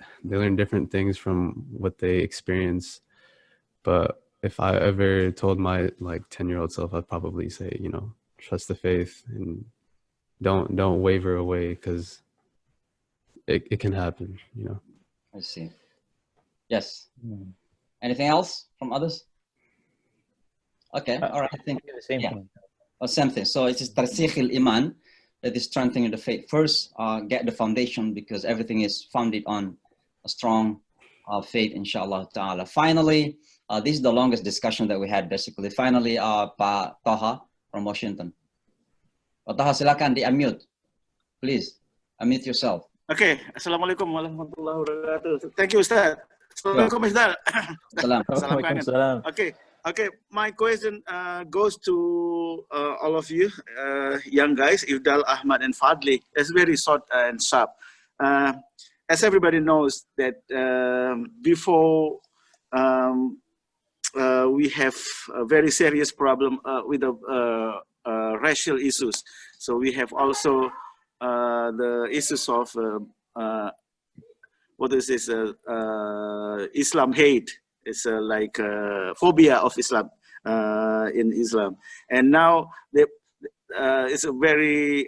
[SPEAKER 3] things from what they experience. But if I ever told my like 10-year-old self, I'd probably say, you know, trust the faith and don't waver away, because it can happen, you know.
[SPEAKER 1] I see. Yes. Anything else from others? Okay. All right. I think
[SPEAKER 5] the same thing.
[SPEAKER 1] Oh, same thing. So it's just tarsikh al-iman, that is strengthening the faith. First, get the foundation, because everything is founded on a strong faith, inshallah ta'ala. Finally, this is the longest discussion that we had, basically. Finally, Pak Taha from Washington. Pak Taha, silakan di-unmute. Please, unmute yourself.
[SPEAKER 11] Okay. Assalamualaikum warahmatullahi wabarakatuh. Thank you, Ustaz. Assalamualaikum, Ustaz. Salam kangen. Okay. My question goes to all of you, young guys, Ifdal, Ahmad, and Fadli. It's very short and sharp. As everybody knows that before we have a very serious problem with the racial issues. So we have also the issues of what is this? Islam hate. It's like phobia of Islam in Islam, and now it's a very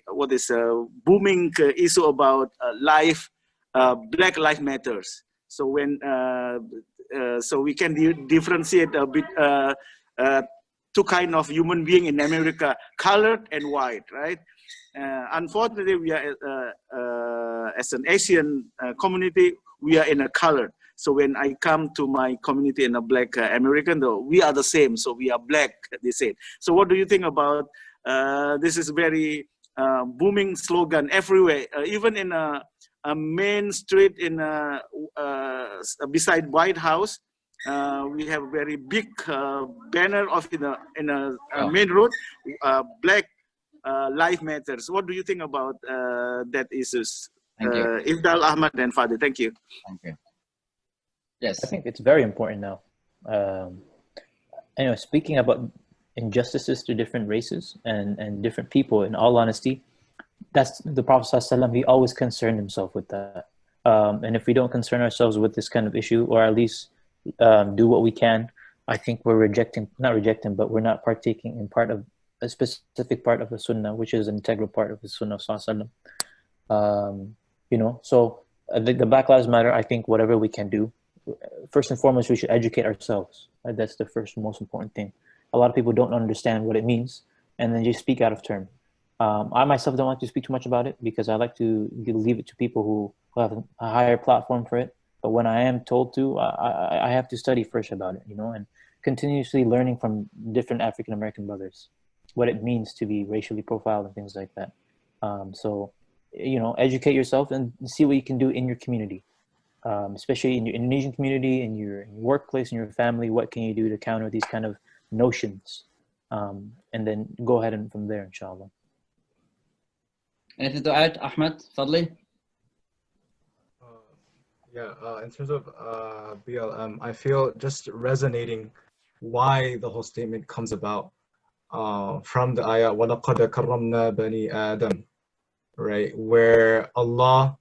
[SPEAKER 11] booming issue about life. Black Lives Matters. So when so we can differentiate a bit two kind of human being in America: colored and white, right? Unfortunately, we are as an Asian community, we are in a colored. So when I come to my community in a Black American, though, we are the same. So we are black, they say. So what do you think about this? Is very booming slogan everywhere, even in a main street in beside White House. We have a very big banner of in a main road, Black Lives Matters. What do you think about that issues? Ifdal, Ahmad, and Fadil. Thank you.
[SPEAKER 1] Thank you. Yes.
[SPEAKER 5] I think it's very important now. Anyway, speaking about injustices to different races and different people, in all honesty, that's the Prophet ﷺ, he always concerned himself with that. And if we don't concern ourselves with this kind of issue, or at least do what we can, I think we're not rejecting, but we're not partaking in part of a specific part of the Sunnah, which is an integral part of the Sunnah of ﷺ. You know, so the Black Lives Matter, I think whatever we can do, first and foremost, we should educate ourselves. That's the first most important thing. A lot of people don't understand what it means, and then just speak out of turn. I myself don't like to speak too much about it, because I like to leave it to people who have a higher platform for it. But when I am told to, I have to study first about it, you know, and continuously learning from different African American brothers what it means to be racially profiled and things like that. So, you know, educate yourself and see what you can do in your community. Especially in your Indonesian community, in your workplace, in your family, what can you do to counter these kind of notions? And then go ahead and from there, inshallah.
[SPEAKER 1] Anything to add, Ahmed, Fadli?
[SPEAKER 4] In terms of BLM, I feel just resonating why the whole statement comes about from the ayah, وَلَقَدْ كَرَّمْنَا بَنِي آدَمَ, right, where Allah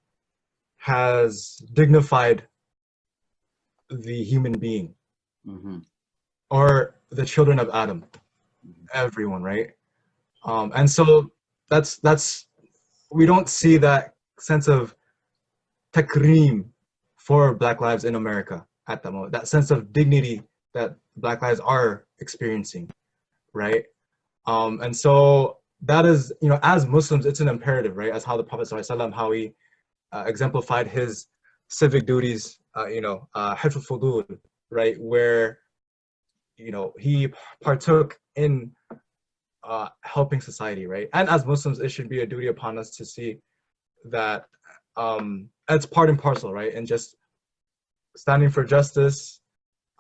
[SPEAKER 4] has dignified the human being, or the children of Adam, everyone, right? And so that's we don't see that sense of takreem for Black lives in America at the moment, that sense of dignity that Black lives are experiencing, right? And so that is, you know, as Muslims, it's an imperative, right? As how the Prophet ﷺ, how he exemplified his civic duties, you know, Hifz al-Fudul, right? Where, you know, he partook in helping society, right? And as Muslims, it should be a duty upon us to see that it's part and parcel, right? And just standing for justice,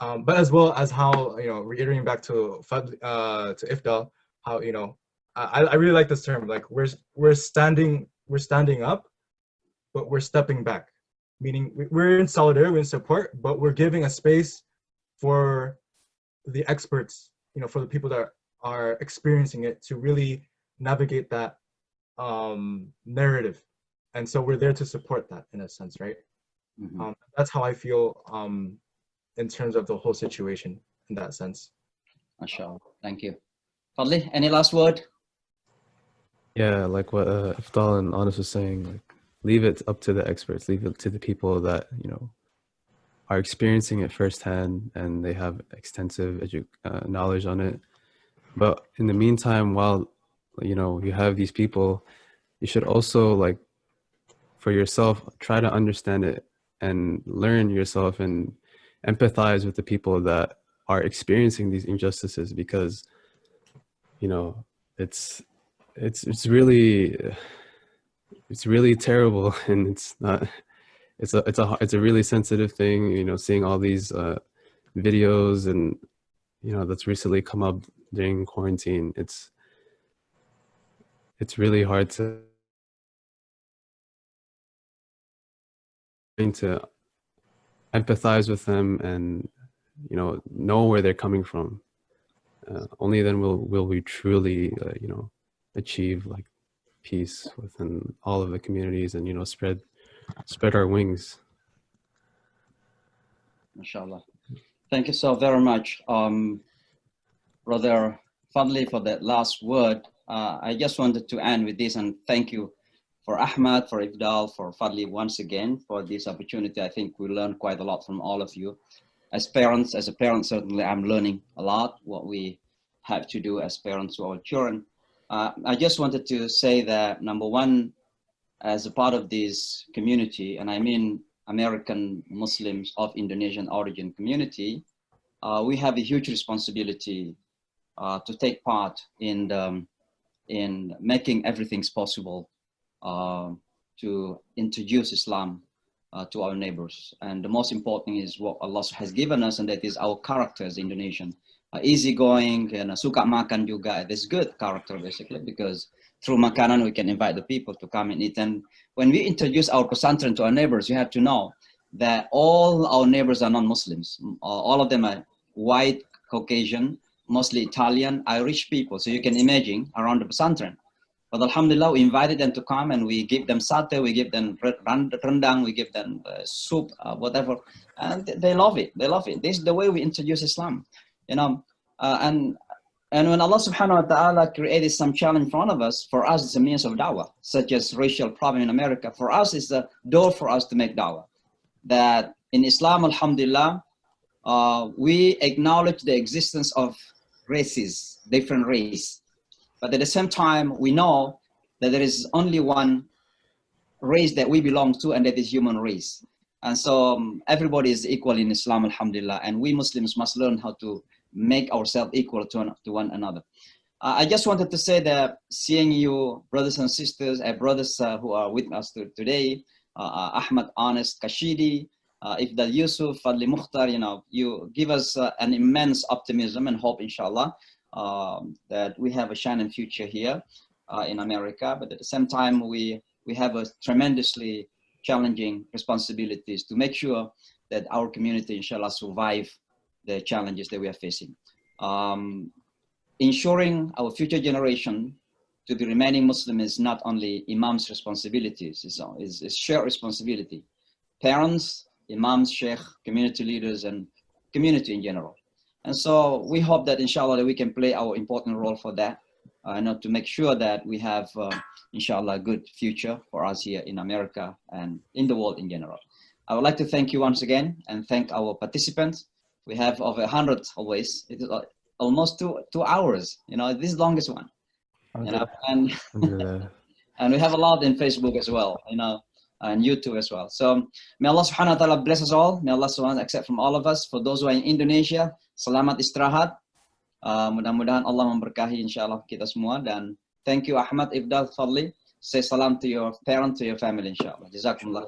[SPEAKER 4] but as well as how, you know, reiterating back to Ifdal, how, you know, I really like this term, like we're standing up, but we're stepping back, meaning we're in solidarity, we're in support, but we're giving a space for the experts, you know, for the people that are experiencing it to really navigate that narrative and so we're there to support that in a sense, right? That's how I feel in terms of the whole situation in that sense.
[SPEAKER 1] MashaAllah. Thank you. Fadli, any last word?
[SPEAKER 3] Yeah, like what Ifdal and Anas was saying, like leave it up to the experts, leave it to the people that, you know, are experiencing it firsthand and they have extensive knowledge on it. But in the meantime, while, you know, you have these people, you should also, like, for yourself, try to understand it and learn yourself and empathize with the people that are experiencing these injustices, because, you know, it's really terrible, and it's a really sensitive thing, you know, seeing all these videos, and, you know, that's recently come up during quarantine. It's really hard to empathize with them and, you know where they're coming from. Only then will we truly you know, achieve like peace within all of the communities, and, you know, spread our wings.
[SPEAKER 1] MashaAllah. Thank you so very much, Brother Fadli, for that last word. I just wanted to end with this, and thank you for Ahmad, for Ifdal, for Fadli once again for this opportunity. I think we learned quite a lot from all of you. As a parent, certainly I'm learning a lot what we have to do as parents to our children. I just wanted to say that, number one, as a part of this community, and I mean American Muslims of Indonesian origin community, we have a huge responsibility to take part in making everything possible to introduce Islam to our neighbors. And the most important is what Allah has given us, and that is our character as Indonesian. Easygoing and suka makan juga. This good character, basically, because through makanan we can invite the people to come and eat. And when we introduce our pesantren to our neighbors, you have to know that all our neighbors are non-Muslims. All of them are white, Caucasian, mostly Italian, Irish people. So you can imagine around the pesantren. But alhamdulillah, we invited them to come, and we give them satay, we give them rendang, we give them soup, whatever, and they love it. They love it. This is the way we introduce Islam, you know. And when Allah subhanahu wa ta'ala created some challenge in front of us, for us it's a means of da'wah, such as racial problem in America. For us, it's a door for us to make da'wah. That in Islam, alhamdulillah, we acknowledge the existence of races, different race. But at the same time, we know that there is only one race that we belong to, and that is human race. And so everybody is equal in Islam, alhamdulillah. And we Muslims must learn how to make ourselves equal to one another. I just wanted to say that seeing you, brothers and sisters, brothers who are with us today, Ahmad Anas Kashidi, Ifdal Yusuf, Fadli Mukhtar, you know, you give us an immense optimism and hope, inshallah, that we have a shining future here in America. But at the same time, we have a tremendously challenging responsibilities to make sure that our community, inshallah, survive the challenges that we are facing. Ensuring our future generation to the remaining Muslim is not only Imam's responsibilities, it's shared responsibility. Parents, Imams, Sheikh, community leaders, and community in general. And so we hope that, inshallah, that we can play our important role for that, to make sure that we have, inshallah, a good future for us here in America and in the world in general. I would like to thank you once again and thank our participants. We have over 100 always. It is almost two hours. You know, this is the longest one. You know, and and we have a lot in Facebook as well. You know, and YouTube as well. So may Allah subhanahu wa ta'ala bless us all. May Allah subhanahu wa ta'ala accept from all of us. For those who are in Indonesia, selamat istirahat. Mudah-mudahan Allah memberkahi insyaAllah kita semua. Dan thank you Ahmad, Ifdal, Fadli. Say salam to your parents, to your family insyaAllah. Jazakumullah.